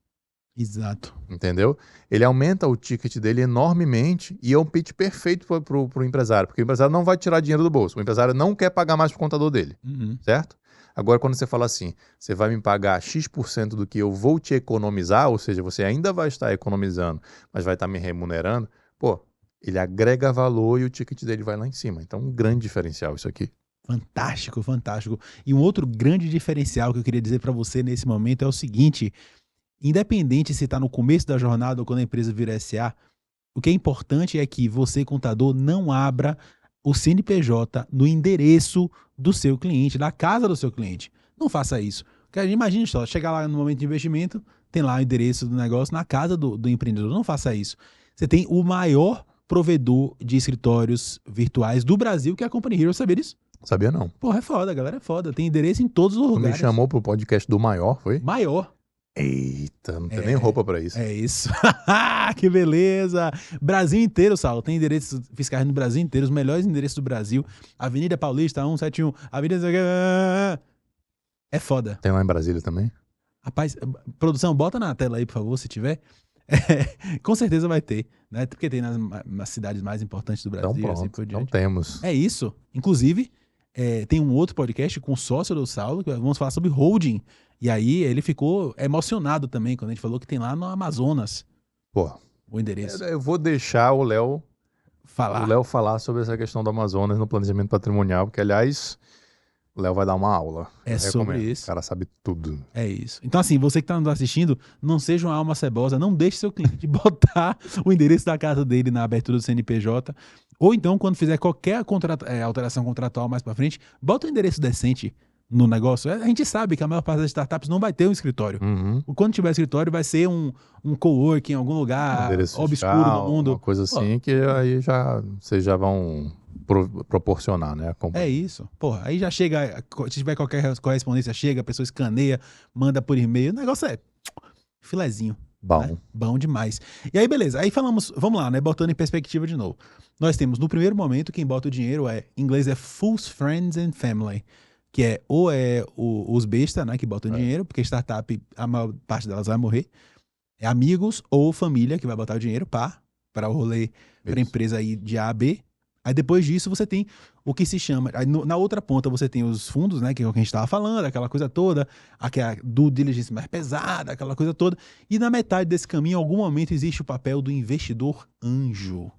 Exato. Entendeu? Ele aumenta o ticket dele enormemente e é um pitch perfeito para o empresário, porque o empresário não vai tirar dinheiro do bolso. O empresário não quer pagar mais para o contador dele, Uhum. certo? Agora, quando você fala assim, você vai me pagar X% do que eu vou te economizar, ou seja, você ainda vai estar economizando, mas vai estar me remunerando, pô, ele agrega valor e o ticket dele vai lá em cima. Então, um grande diferencial isso aqui. Fantástico, fantástico. E um outro grande diferencial que eu queria dizer para você nesse momento é o seguinte: independente se está no começo da jornada ou quando a empresa vira SA, o que é importante é que você, contador, não abra o CNPJ no endereço do seu cliente, da casa do seu cliente. Não faça isso. Porque imagina só, chegar lá no momento de investimento, tem lá o endereço do negócio na casa do empreendedor. Não faça isso. Você tem o maior provedor de escritórios virtuais do Brasil, que é a Company Hero. Sabia disso? Sabia não. Porra, é foda, a galera é foda. Tem endereço em todos os Tu me lugares. chamou pro podcast do maior, foi? Maior. Eita, não tem nem roupa pra isso. É isso. Que beleza. Brasil inteiro, Saulo. Tem endereços fiscais no Brasil inteiro, os melhores endereços do Brasil. Avenida Paulista, 171. Avenida... É foda. Tem lá em Brasília também? Rapaz, produção, bota na tela aí, por favor, se tiver. Com certeza vai ter, né? Porque tem nas cidades mais importantes do Brasil. Então pronto, Assim por então diante. temos. É isso. Inclusive, tem um outro podcast com o sócio do Saulo, que vamos falar sobre holding. E aí ele ficou emocionado também quando a gente falou que tem lá no Amazonas Pô, o endereço. eu vou deixar o Léo Falar. falar sobre essa questão do Amazonas no planejamento patrimonial, porque, aliás, o Léo vai dar uma aula. É Eu sobre recomendo. isso. O cara sabe tudo. É isso. Então, assim, você que está nos assistindo, não seja uma alma cebosa, não deixe seu cliente botar o endereço da casa dele na abertura do CNPJ. Ou então, quando fizer qualquer alteração contratual mais para frente, bota um endereço decente no negócio. A gente sabe que a maior parte das startups não vai ter um escritório. Uhum. Quando tiver escritório, vai ser um coworking em algum lugar Endereço obscuro fiscal, do mundo. uma coisa assim, que aí vocês já vão proporcionar, né? É isso. Porra, aí já chega, se tiver qualquer correspondência, chega, a pessoa escaneia, manda por e-mail. O negócio é filezinho. Bom. Né? Bom demais. E aí, beleza. Aí falamos, vamos lá, né? Botando em perspectiva de novo. Nós temos, no primeiro momento, quem bota o dinheiro em inglês é Fools, Friends and Family. Que os besta, né? Que botam dinheiro, porque startup, a maior parte delas vai morrer. É amigos ou família que vai botar o dinheiro para o rolê, para a empresa aí de A a B. Aí depois disso você tem o que se chama... Aí na outra ponta você tem os fundos, né? Que é o que a gente estava falando, aquela coisa toda. Aquela due diligence mais pesada, aquela coisa toda. E na metade desse caminho, em algum momento, existe o papel do investidor anjo.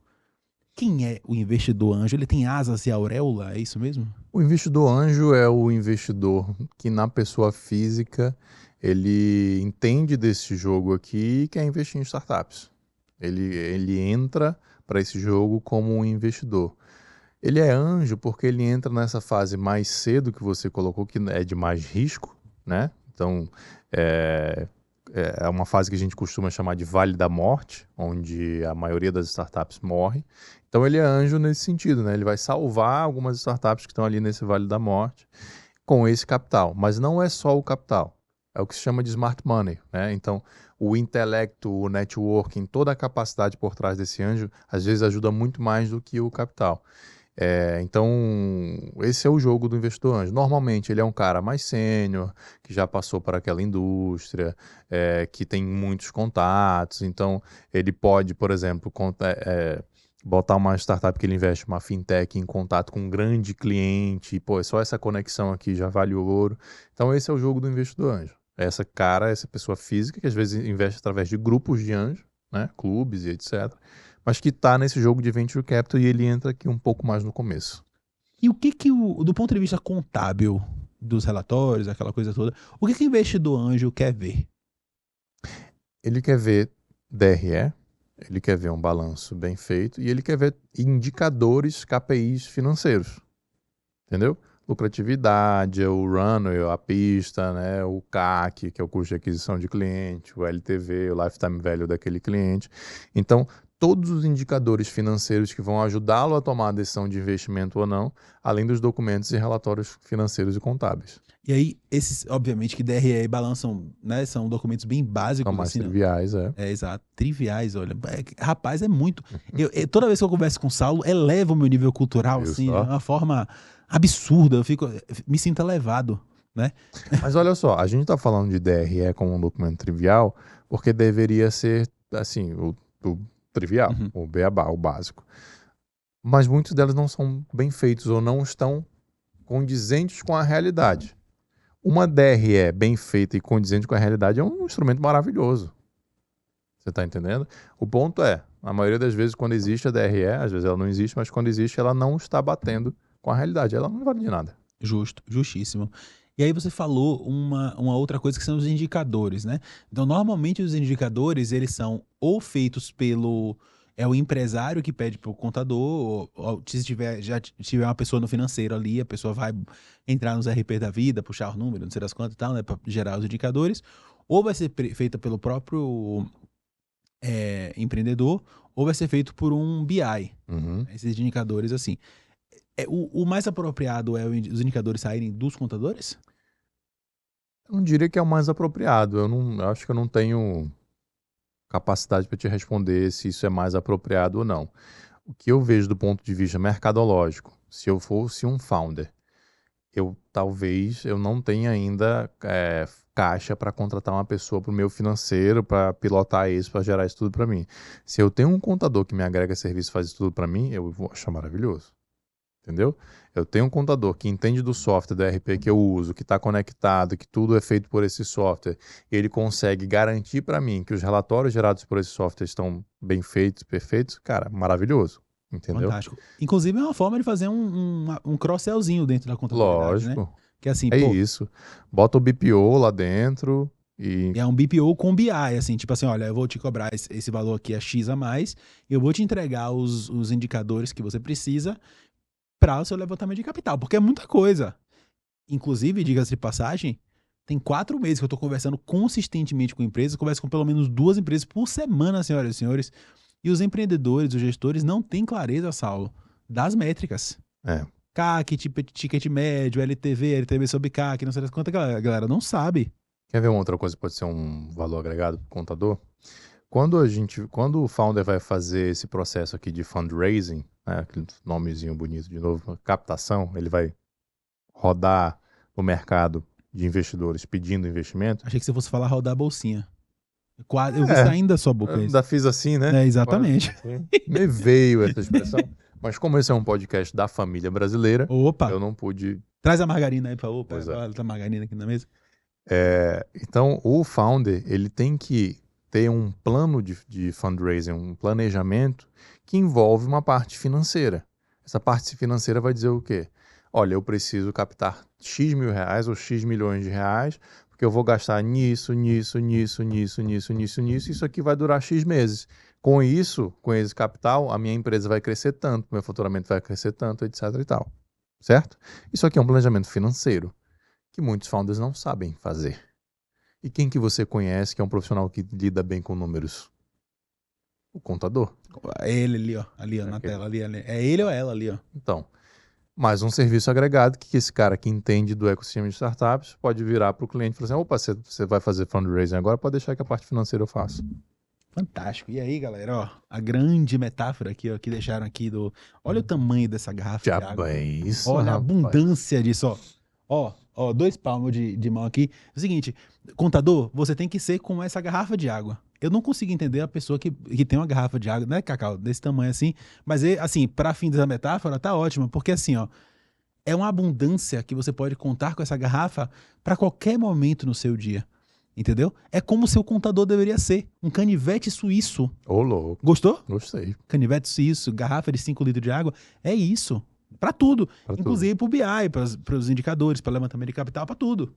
Quem é o investidor anjo? Ele tem asas e auréola, é isso mesmo? O investidor anjo é o investidor que, na pessoa física, ele entende desse jogo aqui e quer investir em startups. Ele entra para esse jogo como um investidor. Ele é anjo porque ele entra nessa fase mais cedo que você colocou, que é de mais risco, né? Então, é uma fase que a gente costuma chamar de Vale da Morte, onde a maioria das startups morre. Então, ele é anjo nesse sentido, né? Ele vai salvar algumas startups que estão ali nesse Vale da Morte com esse capital. Mas não é só o capital. É o que se chama de smart money, né? Então, o intelecto, o networking, toda a capacidade por trás desse anjo, às vezes ajuda muito mais do que o capital. Então, esse é o jogo do investidor anjo. Normalmente, ele é um cara mais sênior, que já passou por aquela indústria, que tem muitos contatos. Então, ele pode, por exemplo, botar uma startup que ele investe, uma fintech, em contato com um grande cliente. E, pô, só essa conexão aqui já vale o ouro. Então, esse é o jogo do investidor anjo. Essa pessoa física, que às vezes investe através de grupos de anjos, né, clubes e etc., mas que está nesse jogo de venture capital e ele entra aqui um pouco mais no começo. E o que do ponto de vista contábil dos relatórios, aquela coisa toda, o que o investidor anjo quer ver? Ele quer ver DRE, ele quer ver um balanço bem feito e ele quer ver indicadores, KPIs financeiros. Entendeu? lucratividade, o runway, a pista, né? O CAC, que é o custo de aquisição de cliente, o LTV, o lifetime value daquele cliente. Então, todos os indicadores financeiros que vão ajudá-lo a tomar a decisão de investimento ou não, além dos documentos e relatórios financeiros e contábeis. E aí, esses, obviamente, que DRE e balançam, né? São documentos bem básicos. São mais assim, triviais, É, exato. Triviais, olha. Rapaz, é muito. Toda vez que eu converso com o Saulo, eleva o meu nível cultural, Viu assim, de só? uma forma absurda. Me sinto elevado, né? Mas olha só, a gente está falando de DRE como um documento trivial, porque deveria ser, assim, o trivial, Uhum. o beabá, o básico. Mas muitos deles não são bem feitos ou não estão condizentes com a realidade. Uma DRE bem feita e condizente com a realidade é um instrumento maravilhoso. Você está entendendo? O ponto é, a maioria das vezes quando existe a DRE, às vezes ela não existe, mas quando existe ela não está batendo com a realidade. Ela não vale de nada. Justo, justíssimo. E aí você falou uma outra coisa que são os indicadores, né? Então, normalmente os indicadores, eles são ou feitos pelo... É o empresário que pede para o contador, ou se já tiver uma pessoa no financeiro ali, a pessoa vai entrar nos RP da vida, puxar o número, não sei das quantas e tal, né? Para gerar os indicadores. Ou vai ser feita pelo próprio empreendedor, ou vai ser feito por um BI. Uhum. Esses indicadores, assim. O mais apropriado é os indicadores saírem dos contadores? Eu não diria que é o mais apropriado. Eu acho que eu não tenho capacidade para te responder se isso é mais apropriado ou não. O que eu vejo do ponto de vista mercadológico, se eu fosse um founder, talvez eu não tenha ainda caixa para contratar uma pessoa para o meu financeiro, para pilotar isso, para gerar isso tudo para mim. Se eu tenho um contador que me agrega serviço e faz isso tudo para mim, eu vou achar maravilhoso. Entendeu? Eu tenho um contador que entende do software do ERP que eu uso, que está conectado, que tudo é feito por esse software. Ele consegue garantir para mim que os relatórios gerados por esse software estão bem feitos, perfeitos. Cara, maravilhoso. Entendeu? Fantástico. Inclusive é uma forma de fazer um cross-sellzinho dentro da contabilidade, né? Lógico. Que assim, É isso. Bota o BPO lá dentro e... é um BPO com BI, assim, tipo assim, olha, eu vou te cobrar esse valor aqui a X a mais, eu vou te entregar os indicadores que você precisa para o seu levantamento de capital, porque é muita coisa. Inclusive, diga-se de passagem, tem 4 meses que eu tô conversando consistentemente com empresas, converso com pelo menos 2 empresas por semana, senhoras e senhores, e os empreendedores, os gestores não têm clareza, Saulo, das métricas. CAC, ticket médio, LTV sobre CAC, não sei das quantas, a galera não sabe. Quer ver uma outra coisa que pode ser um valor agregado para o contador? Quando o founder vai fazer esse processo aqui de fundraising, né, aquele nomezinho bonito de novo, captação, ele vai rodar no mercado de investidores pedindo investimento. Achei que você fosse falar rodar a bolsinha. Eu vi saindo da sua boca Eu isso. ainda fiz assim, né? Exatamente. Me veio essa expressão. Mas como esse é um podcast da família brasileira, Opa, eu não pude... traz a margarina aí pra Pois é. olha, tá a margarina aqui na mesa. Então, o founder, ele tem que ter um plano de fundraising, um planejamento que envolve uma parte financeira. Essa parte financeira vai dizer o quê? Olha, eu preciso captar X mil reais ou X milhões de reais, porque eu vou gastar nisso, isso aqui vai durar X meses. Com isso, com esse capital, a minha empresa vai crescer tanto, meu faturamento vai crescer tanto, etc e tal. Certo? Isso aqui é um planejamento financeiro que muitos founders não sabem fazer. E quem que você conhece que é um profissional que lida bem com números? O contador. É ele ali, ó, na tela, ali. É ele ou ela ali, ó. Então, mais um serviço agregado que esse cara que entende do ecossistema de startups pode virar para o cliente e falar assim, opa, você vai fazer fundraising agora, pode deixar que a parte financeira eu faço. Fantástico. E aí, galera, ó, a grande metáfora aqui, ó, que deixaram aqui do... Olha o tamanho dessa garrafa de água. Isso, Olha a rapaz. abundância disso, ó. Ó, 2 palmos de mão aqui. É o seguinte, contador, você tem que ser com essa garrafa de água. Eu não consigo entender a pessoa que tem uma garrafa de água, né, Cacau, desse tamanho assim, mas, assim, para fim dessa metáfora, tá ótimo, porque assim, ó, é uma abundância que você pode contar com essa garrafa para qualquer momento no seu dia, entendeu? É como o seu contador deveria ser, um canivete suíço. Ô, louco. Gostou? Gostei. Canivete suíço, garrafa de 5 litros de água, é isso. Para tudo, inclusive para o BI, para os indicadores, para levantamento de capital, para tudo.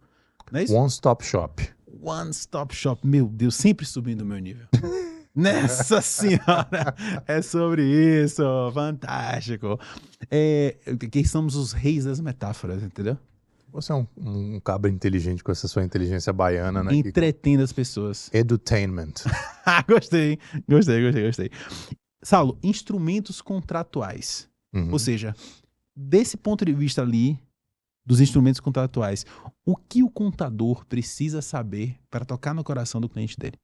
Não é isso? One Stop Shop. One Stop Shop, meu Deus, sempre subindo o meu nível. Nessa senhora! É sobre isso! Fantástico! Que somos os reis das metáforas, entendeu? Você é um cabra inteligente com essa sua inteligência baiana, né? Entretendo as pessoas. Edutainment. Gostei, gostei. Saulo, instrumentos contratuais. Uhum. Ou seja, desse ponto de vista ali, dos instrumentos contratuais, o que o contador precisa saber para tocar no coração do cliente dele?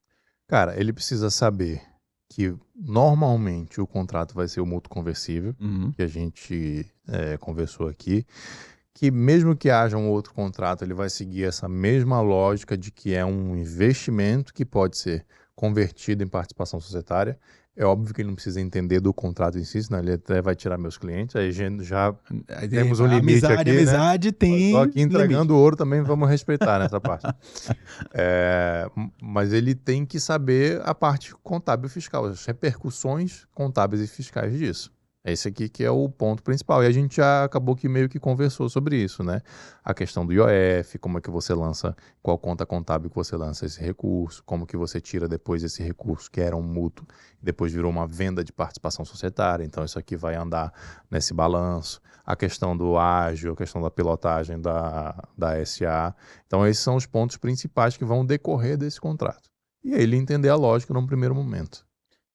Cara, ele precisa saber que normalmente o contrato vai ser o mútuo conversível, que a gente conversou aqui, que mesmo que haja um outro contrato, ele vai seguir essa mesma lógica de que é um investimento que pode ser convertido em participação societária. É óbvio que ele não precisa entender do contrato em si, senão ele até vai tirar meus clientes. Aí já temos um limite aqui, amizade, né? tem Só que entregando limite. ouro também vamos respeitar nessa parte. Mas ele tem que saber a parte contábil e fiscal, as repercussões contábeis e fiscais disso. Esse aqui que é o ponto principal. E a gente já acabou que meio que conversou sobre isso, né? A questão do IOF, como é que você lança, qual conta contábil que você lança esse recurso, como que você tira depois esse recurso, que era um mútuo, depois virou uma venda de participação societária. Então isso aqui vai andar nesse balanço. A questão do ágio, a questão da pilotagem da SA. Então esses são os pontos principais que vão decorrer desse contrato. E aí ele entender a lógica num primeiro momento.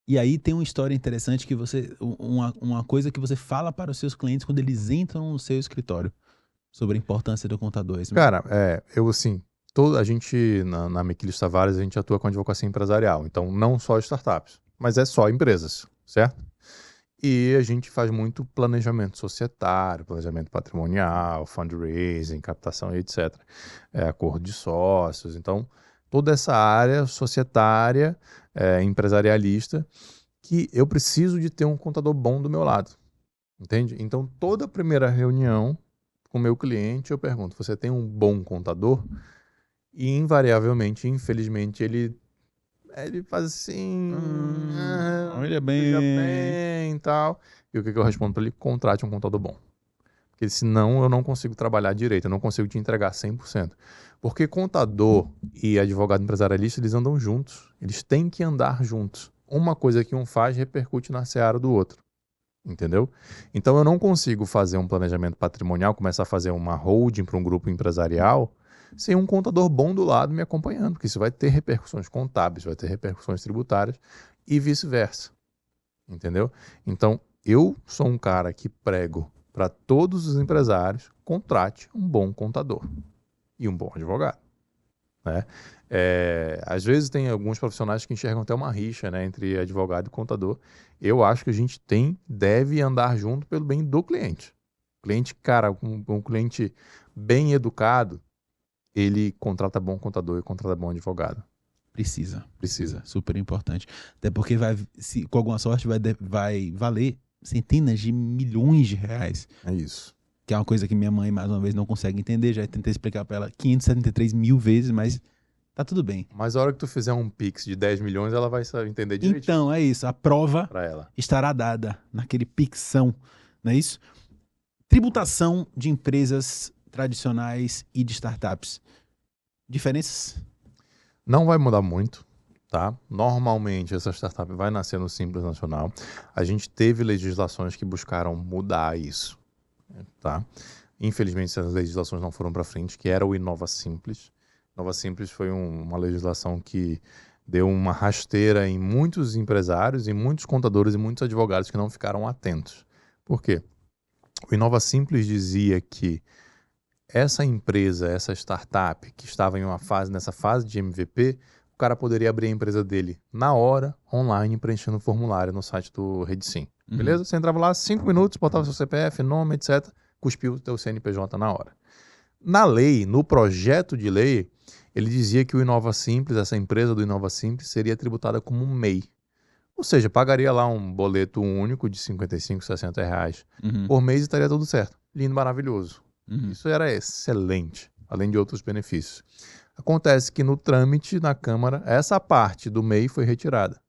E aí tem uma história interessante que uma coisa que você fala para os seus clientes quando eles entram no seu escritório sobre a importância do contador. Cara, eu assim, a gente na Miquilis Tavares, a gente atua com advocacia empresarial, então não só startups, mas é só empresas, certo? E a gente faz muito planejamento societário, planejamento patrimonial, fundraising, captação e etc. Acordo de sócios, então toda essa área societária, empresarialista, que eu preciso de ter um contador bom do meu lado, entende? Então, toda primeira reunião com o meu cliente, eu pergunto, você tem um bom contador? E, invariavelmente, infelizmente, ele faz assim... olha veja bem... bem e tal. E o que eu respondo para ele? Contrate um contador bom. Porque senão eu não consigo trabalhar direito, eu não consigo te entregar 100%. Porque contador e advogado empresarialista, eles andam juntos. Eles têm que andar juntos. Uma coisa que um faz repercute na seara do outro. Entendeu? Então eu não consigo fazer um planejamento patrimonial, começar a fazer uma holding para um grupo empresarial, sem um contador bom do lado me acompanhando, porque isso vai ter repercussões contábeis, vai ter repercussões tributárias e vice-versa. Entendeu? Então eu sou um cara que prego para todos os empresários, contrate um bom contador e um bom advogado, né? Às vezes tem alguns profissionais que enxergam até uma rixa, né, entre advogado e contador. Eu acho que a gente deve andar junto pelo bem do cliente. Cliente, cara, um cliente bem educado, ele contrata bom contador e contrata bom advogado. Precisa. Super importante. Até porque com alguma sorte vai valer centenas de milhões de reais. É isso. Que é uma coisa que minha mãe, mais uma vez, não consegue entender. Já tentei explicar para ela 573 mil vezes, mas tá tudo bem. Mas a hora que tu fizer um Pix de 10 milhões, ela vai entender direitinho. Então, é isso. A prova pra ela estará dada naquele Pixão, não é isso? Tributação de empresas tradicionais e de startups. Diferenças? Não vai mudar muito, tá? Normalmente essa startup vai nascer no Simples Nacional. A gente teve legislações que buscaram mudar isso, tá? Infelizmente essas legislações não foram para frente, que era o Inova Simples. Inova Simples foi uma legislação que deu uma rasteira em muitos empresários, em muitos contadores e muitos advogados que não ficaram atentos. Por quê? O Inova Simples dizia que essa empresa, essa startup que estava nessa fase de MVP, o cara poderia abrir a empresa dele na hora, online, preenchendo o formulário no site do Redsim. Beleza? Você entrava lá, 5 minutos, botava seu CPF, nome, etc., cuspiu o teu CNPJ na hora. Na lei, no projeto de lei, ele dizia que o Inova Simples, essa empresa do Inova Simples, seria tributada como um MEI. Ou seja, pagaria lá um boleto único de 55, 60 reais por mês e estaria tudo certo. Lindo, maravilhoso. Isso era excelente, além de outros benefícios. Acontece que no trâmite na Câmara, essa parte do MEI foi retirada.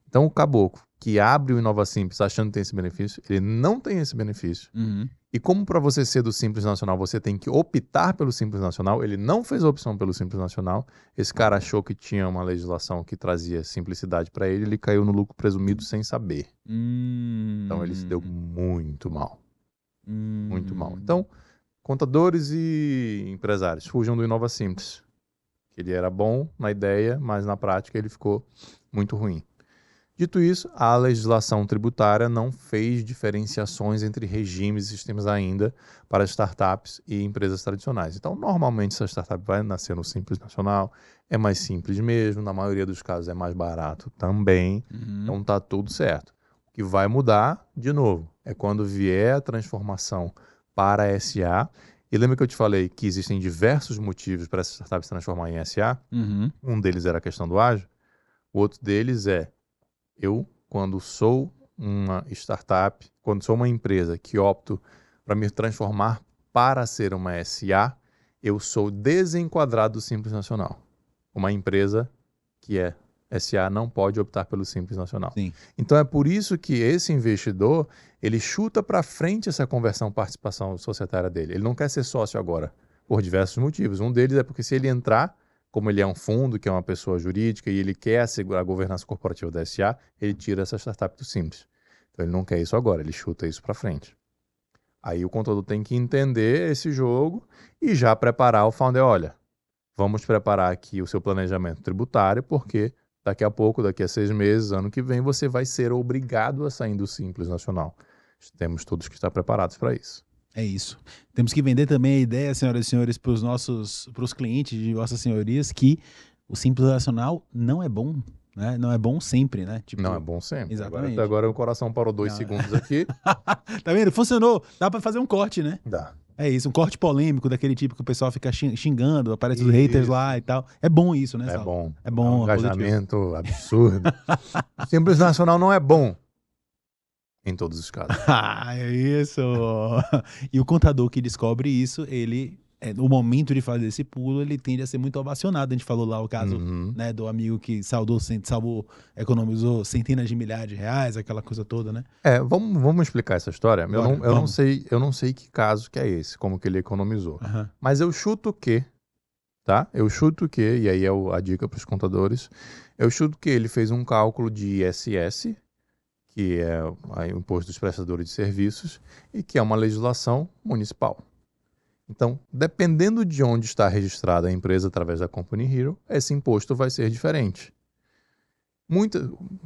Então o caboclo que abre o Inova Simples achando que tem esse benefício, ele não tem esse benefício. Uhum. E como para você ser do Simples Nacional, você tem que optar pelo Simples Nacional, ele não fez a opção pelo Simples Nacional, esse cara achou que tinha uma legislação que trazia simplicidade para ele, ele caiu no lucro presumido sem saber. Então ele se deu muito mal. Muito mal. Então, contadores e empresários, fujam do Inova Simples. Ele era bom na ideia, mas na prática ele ficou muito ruim. Dito isso, a legislação tributária não fez diferenciações entre regimes e sistemas ainda para startups e empresas tradicionais. Então, normalmente, essa startup vai nascer no Simples Nacional, é mais simples mesmo, na maioria dos casos é mais barato também, então tá tudo certo. O que vai mudar, de novo, é quando vier a transformação para a SA. E lembra que eu te falei que existem diversos motivos para essa startup se transformar em SA? Um deles era a questão do ágio, o outro deles é eu, quando sou uma startup, quando sou uma empresa que opto para me transformar para ser uma SA, eu sou desenquadrado do Simples Nacional. Uma empresa que é SA não pode optar pelo Simples Nacional. Sim. Então é por isso que esse investidor, ele chuta para frente essa conversão participação societária dele. Ele não quer ser sócio agora, por diversos motivos. Um deles é porque se ele entrar, como ele é um fundo, que é uma pessoa jurídica, e ele quer assegurar a governança corporativa da SA, ele tira essa startup do Simples. Então ele não quer isso agora, ele chuta isso para frente. Aí o contador tem que entender esse jogo e já preparar o founder. Olha, vamos preparar aqui o seu planejamento tributário, porque daqui a pouco, daqui a 6 meses, ano que vem, você vai ser obrigado a sair do Simples Nacional. Temos todos que estar preparados para isso. É isso. Temos que vender também a ideia, senhoras e senhores, para os clientes de vossas senhorias, que o Simples Nacional não é bom, né? Não é bom sempre, né? Tipo, não é bom sempre. Exatamente. Agora o coração parou 2 segundos aqui. Tá vendo? Funcionou. Dá para fazer um corte, né? Dá. É isso, um corte polêmico daquele tipo que o pessoal fica xingando, aparece os haters lá e tal. É bom isso, né, É Saulo? bom. É bom. Um engajamento absurdo. Simples Nacional não é bom. Em todos os casos. É isso. E o contador que descobre isso, ele, no momento de fazer esse pulo, ele tende a ser muito ovacionado. A gente falou lá o caso, né, do amigo que economizou centenas de milhares de reais, aquela coisa toda, né? Vamos explicar essa história. Bora, eu não sei que caso que é esse, como que ele economizou. Mas eu chuto que, tá? E aí é a dica para os contadores, eu chuto que ele fez um cálculo de ISS, que é o Imposto dos Prestadores de Serviços, e que é uma legislação municipal. Então, dependendo de onde está registrada a empresa através da Company Hero, esse imposto vai ser diferente.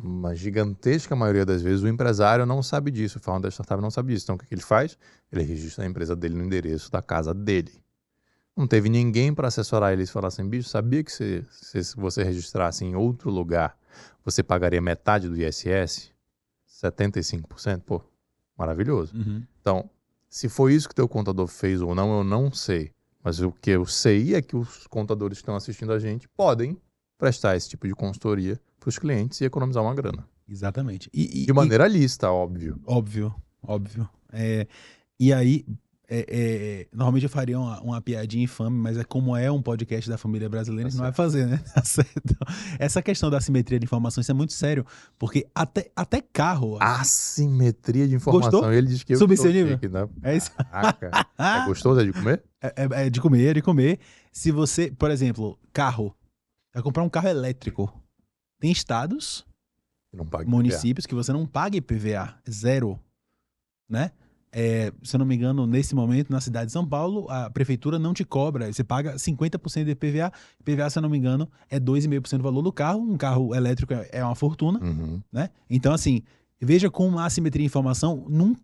Uma gigantesca maioria das vezes, o empresário não sabe disso, o founder da startup não sabe disso. Então, o que ele faz? Ele registra a empresa dele no endereço da casa dele. Não teve ninguém para assessorar ele e falar assim, bicho, sabia que se você registrasse em outro lugar, você pagaria metade do ISS? 75%? Pô, maravilhoso. Então, se foi isso que teu contador fez ou não, eu não sei. Mas o que eu sei é que os contadores que estão assistindo a gente podem prestar esse tipo de consultoria para os clientes e economizar uma grana. Exatamente. De maneira lícita, óbvio. Óbvio. E aí, normalmente eu faria uma piadinha infame, mas como é um podcast da família brasileira, a gente não vai fazer, né? Tá certo. Essa questão da assimetria de informação, isso é muito sério, porque até carro... Assimetria de informação. Gostou? Ele diz que eu Subir seu nível? Aqui, né? É isso. Caraca. É gostoso? É de comer? É de comer, é de comer. Se você, por exemplo, carro, vai comprar um carro elétrico, tem estados, municípios que você não paga IPVA, zero, né? Se eu não me engano, nesse momento, na cidade de São Paulo, a prefeitura não te cobra, você paga 50% de IPVA. IPVA, se eu não me engano, é 2,5% do valor do carro. Um carro elétrico é uma fortuna, né? Então, assim, veja como a assimetria de informação num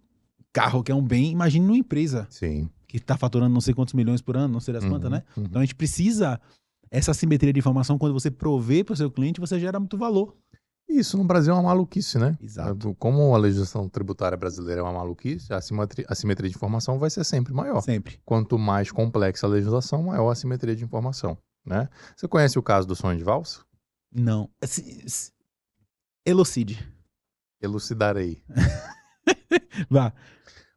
carro que é um bem, imagine numa empresa. Sim. Que está faturando não sei quantos milhões por ano, não sei das quantas, né? Então, a gente precisa essa assimetria de informação. Quando você provê para o seu cliente, você gera muito valor. Isso no Brasil é uma maluquice, né? Exato. Como a legislação tributária brasileira é uma maluquice, a assimetria de informação vai ser sempre maior. Sempre. Quanto mais complexa a legislação, maior a assimetria de informação, né? Você conhece o caso do sonho de valsa? Não. Elucide. Elucidarei. Vá.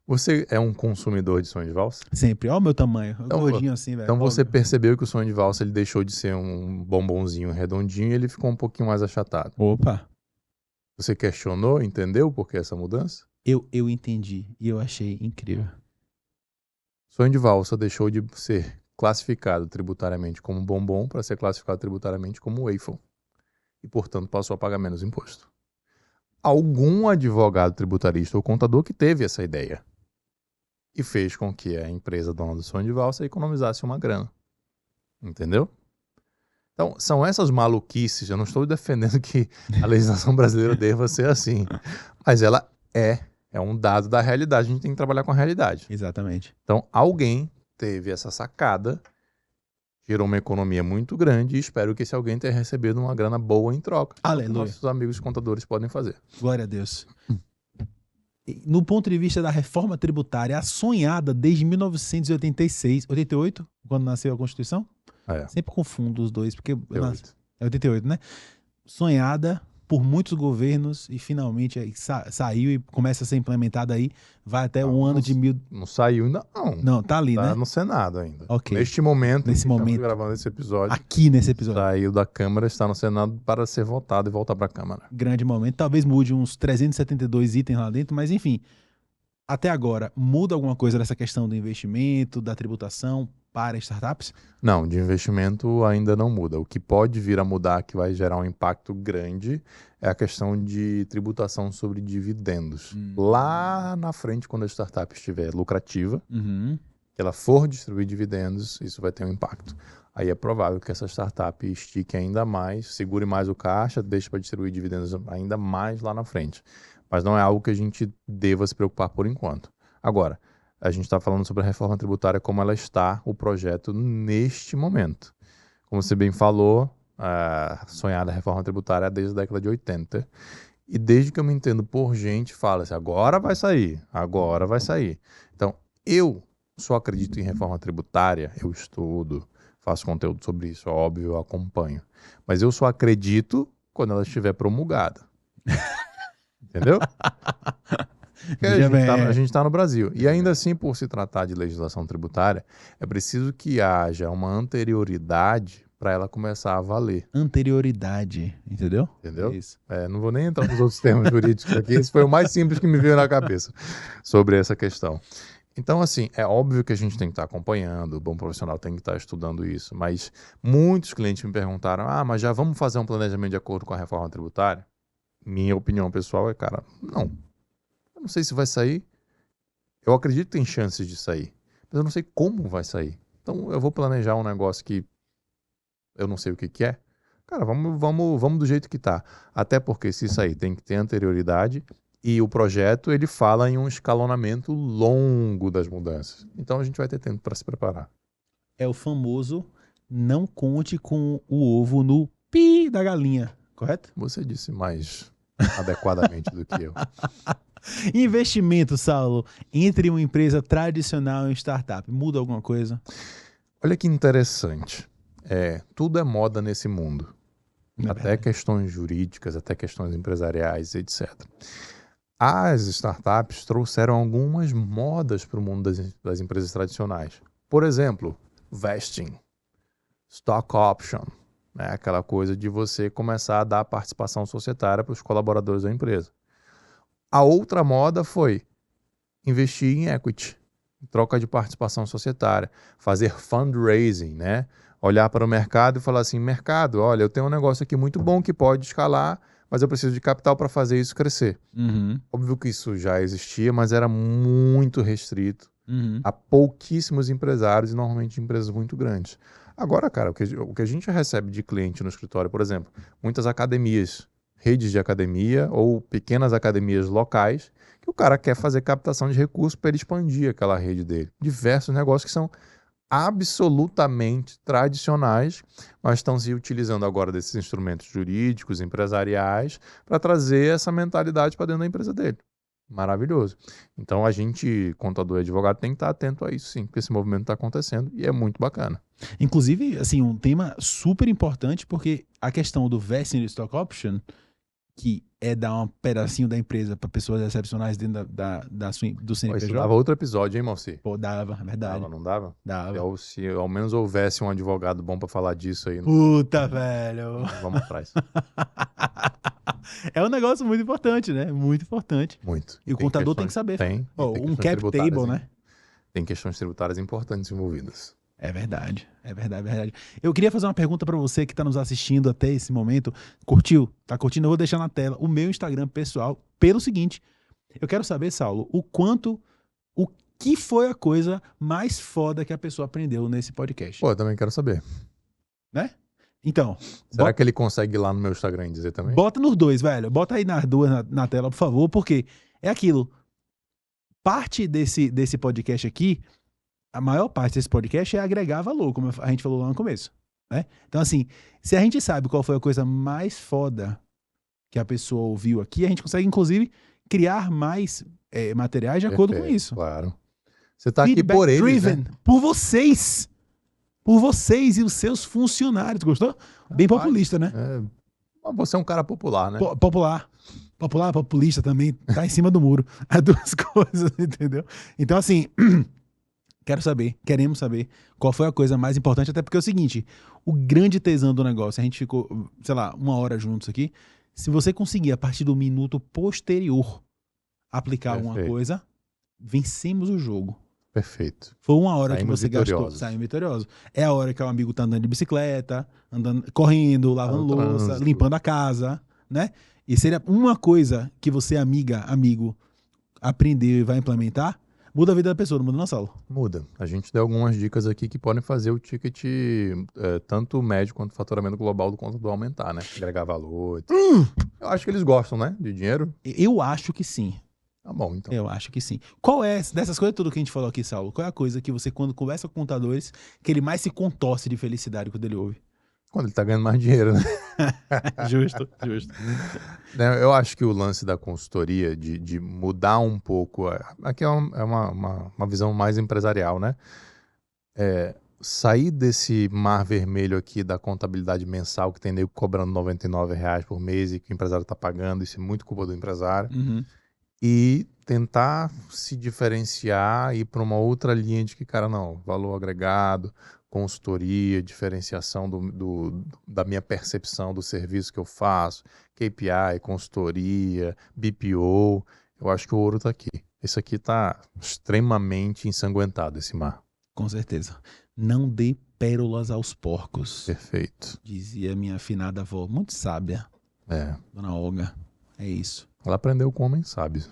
Você é um consumidor de sonho de valsa? Sempre. Olha o meu tamanho. Então, gordinho assim, velho. Então você percebeu que o sonho de valsa ele deixou de ser um bombonzinho redondinho e ele ficou um pouquinho mais achatado. Opa. Você questionou, entendeu por que essa mudança? Eu entendi e eu achei incrível. Sonho de valsa deixou de ser classificado tributariamente como bombom para ser classificado tributariamente como waffle. E, portanto, passou a pagar menos imposto. Algum advogado tributarista ou contador que teve essa ideia e fez com que a empresa dona do sonho de valsa economizasse uma grana. Entendeu? Então, são essas maluquices. Eu não estou defendendo que a legislação brasileira deva ser assim, mas ela é um dado da realidade. A gente tem que trabalhar com a realidade. Exatamente. Então, alguém teve essa sacada, gerou uma economia muito grande e espero que esse alguém tenha recebido uma grana boa em troca. Aleluia. Nossos amigos contadores podem fazer. Glória a Deus. No ponto de vista da reforma tributária, a sonhada desde 1986, 88, quando nasceu a Constituição? É, Sempre confundo os dois, porque é 88. 88, né? Sonhada por muitos governos e finalmente aí saiu e começa a ser implementada aí, vai até o ano de mil... Não saiu ainda, não. Não, tá ali, Tá né? no Senado ainda. Ok. Neste momento, Nesse que momento. estamos gravando esse episódio, Aqui nesse episódio. saiu da Câmara, está no Senado para ser votado e voltar para a Câmara. Grande momento. Talvez mude uns 372 itens lá dentro, mas enfim. Até agora, muda alguma coisa dessa questão do investimento, da tributação para startups? Não, de investimento ainda não muda. O que pode vir a mudar, que vai gerar um impacto grande, é a questão de tributação sobre dividendos. Lá na frente, quando a startup estiver lucrativa, Uhum. que ela for distribuir dividendos, isso vai ter um impacto. Aí é provável que essa startup estique ainda mais, segure mais o caixa, deixe para distribuir dividendos ainda mais lá na frente. Mas não é algo que a gente deva se preocupar por enquanto. Agora, a gente está falando sobre a reforma tributária, como ela está, o projeto, neste momento. Como você bem falou, a sonhada reforma tributária é desde a década de 80. E desde que eu me entendo por gente, fala-se, agora vai sair, agora vai sair. Então, eu só acredito em reforma tributária, eu estudo, faço conteúdo sobre isso, é óbvio, eu acompanho. Mas eu só acredito quando ela estiver promulgada. Entendeu? Porque a gente tá no Brasil. E ainda assim, por se tratar de legislação tributária, é preciso que haja uma anterioridade para ela começar a valer. Anterioridade, entendeu? Entendeu? Isso. Não vou nem entrar nos outros termos jurídicos aqui. Esse foi o mais simples que me veio na cabeça sobre essa questão. Então, assim, é óbvio que a gente tem que estar acompanhando, o bom profissional tem que estar estudando isso, mas muitos clientes me perguntaram, mas já vamos fazer um planejamento de acordo com a reforma tributária? Minha opinião pessoal é, cara, não. Eu não sei se vai sair. Eu acredito que tem chances de sair, mas eu não sei como vai sair. Então, eu vou planejar um negócio que eu não sei o que é. Cara, vamos do jeito que tá. Até porque se sair tem que ter anterioridade e o projeto, ele fala em um escalonamento longo das mudanças. Então, a gente vai ter tempo para se preparar. É o famoso não conte com o ovo no pi da galinha, correto? Você disse mais adequadamente do que eu. Investimento, Saulo, entre uma empresa tradicional e uma startup, muda alguma coisa? Olha que interessante. Tudo é moda nesse mundo. Até questões jurídicas, até questões empresariais, etc. As startups trouxeram algumas modas para o mundo das empresas tradicionais. Por exemplo, vesting, stock option, né? Aquela coisa de você começar a dar participação societária para os colaboradores da empresa. A outra moda foi investir em equity, troca de participação societária, fazer fundraising, né? Olhar para o mercado e falar assim, mercado, olha, eu tenho um negócio aqui muito bom que pode escalar, mas eu preciso de capital para fazer isso crescer. Uhum. Óbvio que isso já existia, mas era muito restrito Uhum. a pouquíssimos empresários e normalmente empresas muito grandes. Agora, cara, o que a gente recebe de cliente no escritório, por exemplo, muitas academias, redes de academia ou pequenas academias locais, que o cara quer fazer captação de recursos para ele expandir aquela rede dele. Diversos negócios que são absolutamente tradicionais, mas estão se utilizando agora desses instrumentos jurídicos, empresariais, para trazer essa mentalidade para dentro da empresa dele. Maravilhoso. Então a gente, contador e advogado, tem que estar atento a isso sim, porque esse movimento está acontecendo e é muito bacana. Inclusive, assim, um tema super importante, porque a questão do vesting do stock option, que é dar um pedacinho da empresa para pessoas excepcionais dentro do CNPJ. Isso dava outro episódio, hein, Malci? Pô, dava, é verdade. Não dava? Dava. Se ao menos houvesse um advogado bom para falar disso aí. Puta, velho. Vamos atrás. É um negócio muito importante, né? Muito importante. Muito. E o contador tem que saber. Tem. Ó, tem um questões cap tributárias, table, hein? né? Tem questões tributárias importantes envolvidas. É verdade, é verdade, é verdade. Eu queria fazer uma pergunta pra você que tá nos assistindo até esse momento. Curtiu? Tá curtindo? Eu vou deixar na tela o meu Instagram pessoal pelo seguinte. Eu quero saber, Saulo, o que foi a coisa mais foda que a pessoa aprendeu nesse podcast, Pô, eu também quero saber. né? Então, Será que ele consegue ir lá no meu Instagram e dizer também? bota nos dois, velho. Bota aí nas duas na tela, por favor, porque é aquilo. Parte desse podcast aqui, a maior parte desse podcast é agregar valor, como a gente falou lá no começo, né? Então, assim, se a gente sabe qual foi a coisa mais foda que a pessoa ouviu aqui, a gente consegue, inclusive, criar mais materiais de acordo com Perfeito, isso. Claro. Você tá aqui Feedback por eles, driven, né? por vocês. Por vocês e os seus funcionários. Gostou? Bem Rapaz, populista, né? Você é um cara popular, né? Popular. Popular, populista também. Tá em cima do muro. As duas coisas, entendeu? Então, assim, queremos saber qual foi a coisa mais importante, até porque é o seguinte, o grande tesão do negócio, a gente ficou, sei lá, 1 hora juntos aqui, se você conseguir, a partir do minuto posterior, aplicar alguma Perfeito. coisa, vencemos o jogo. Perfeito. Foi 1 hora Saímos que você gastou. vitoriosos. Saímos vitoriosos. É a hora que o amigo tá andando de bicicleta, correndo, lavando no louça, trânsito. limpando a casa, né? E seria uma coisa que você, amigo, aprendeu e vai implementar, muda a vida da pessoa, não muda na sala. Muda. A gente deu algumas dicas aqui que podem fazer o ticket, tanto médio quanto o faturamento global do contador aumentar, né? Agregar valor. Etc. Eu acho que eles gostam, né? De dinheiro. Eu acho que sim. Tá bom, então. Eu acho que sim. Qual é, dessas coisas tudo que a gente falou aqui, Saulo, qual é a coisa que você, quando conversa com contadores, que ele mais se contorce de felicidade quando ele ouve? Quando ele tá ganhando mais dinheiro, né? Justo. Né, eu acho que o lance da consultoria, de mudar um pouco, aqui é uma visão mais empresarial, né? Sair desse mar vermelho aqui da contabilidade mensal, que tem nego cobrando R$99 por mês e que o empresário tá pagando, isso é muito culpa do empresário, Uhum. e tentar se diferenciar e ir para uma outra linha de que, cara, não, valor agregado, consultoria, diferenciação da minha percepção do serviço que eu faço, KPI, consultoria, BPO. Eu acho que o ouro tá aqui. Esse aqui tá extremamente ensanguentado, esse mar. Com certeza. Não dê pérolas aos porcos, Perfeito. dizia minha afinada avó, muito sábia, Dona Olga. É isso. Ela aprendeu com homem sábio.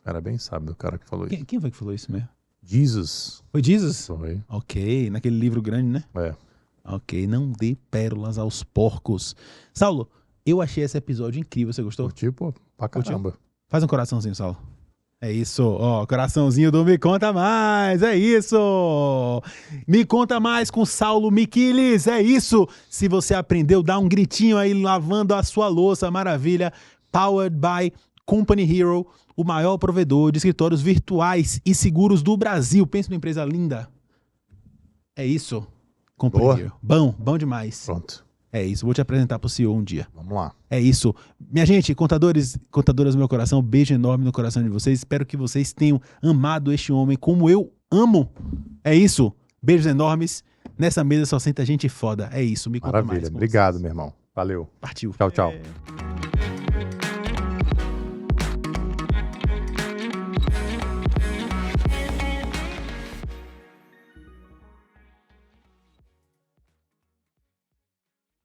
Era bem sábio o cara que falou isso. Quem foi que falou isso mesmo? Jesus. Foi Jesus? Foi. Ok, naquele livro grande, né? Ok, não dê pérolas aos porcos. Saulo, eu achei esse episódio incrível, você gostou? Curtiu, pô, pra caramba. Faz um coraçãozinho, Saulo. É isso, ó, coraçãozinho do Me Conta Mais, é isso. Me Conta Mais com Saulo Miquiles, é isso. Se você aprendeu, dá um gritinho aí lavando a sua louça, maravilha. Powered by Company Hero, o maior provedor de escritórios virtuais e seguros do Brasil. Pensa numa empresa linda. É isso. Company Boa. Hero. Bom demais. Pronto. É isso, vou te apresentar pro CEO um dia. Vamos lá. É isso. Minha gente, contadoras do meu coração, um beijo enorme no coração de vocês. Espero que vocês tenham amado este homem como eu amo. É isso. Beijos enormes. Nessa mesa só senta gente foda. É isso. Me conta mais. Maravilha. com Obrigado, vocês. meu irmão. Valeu. Partiu. Tchau, tchau.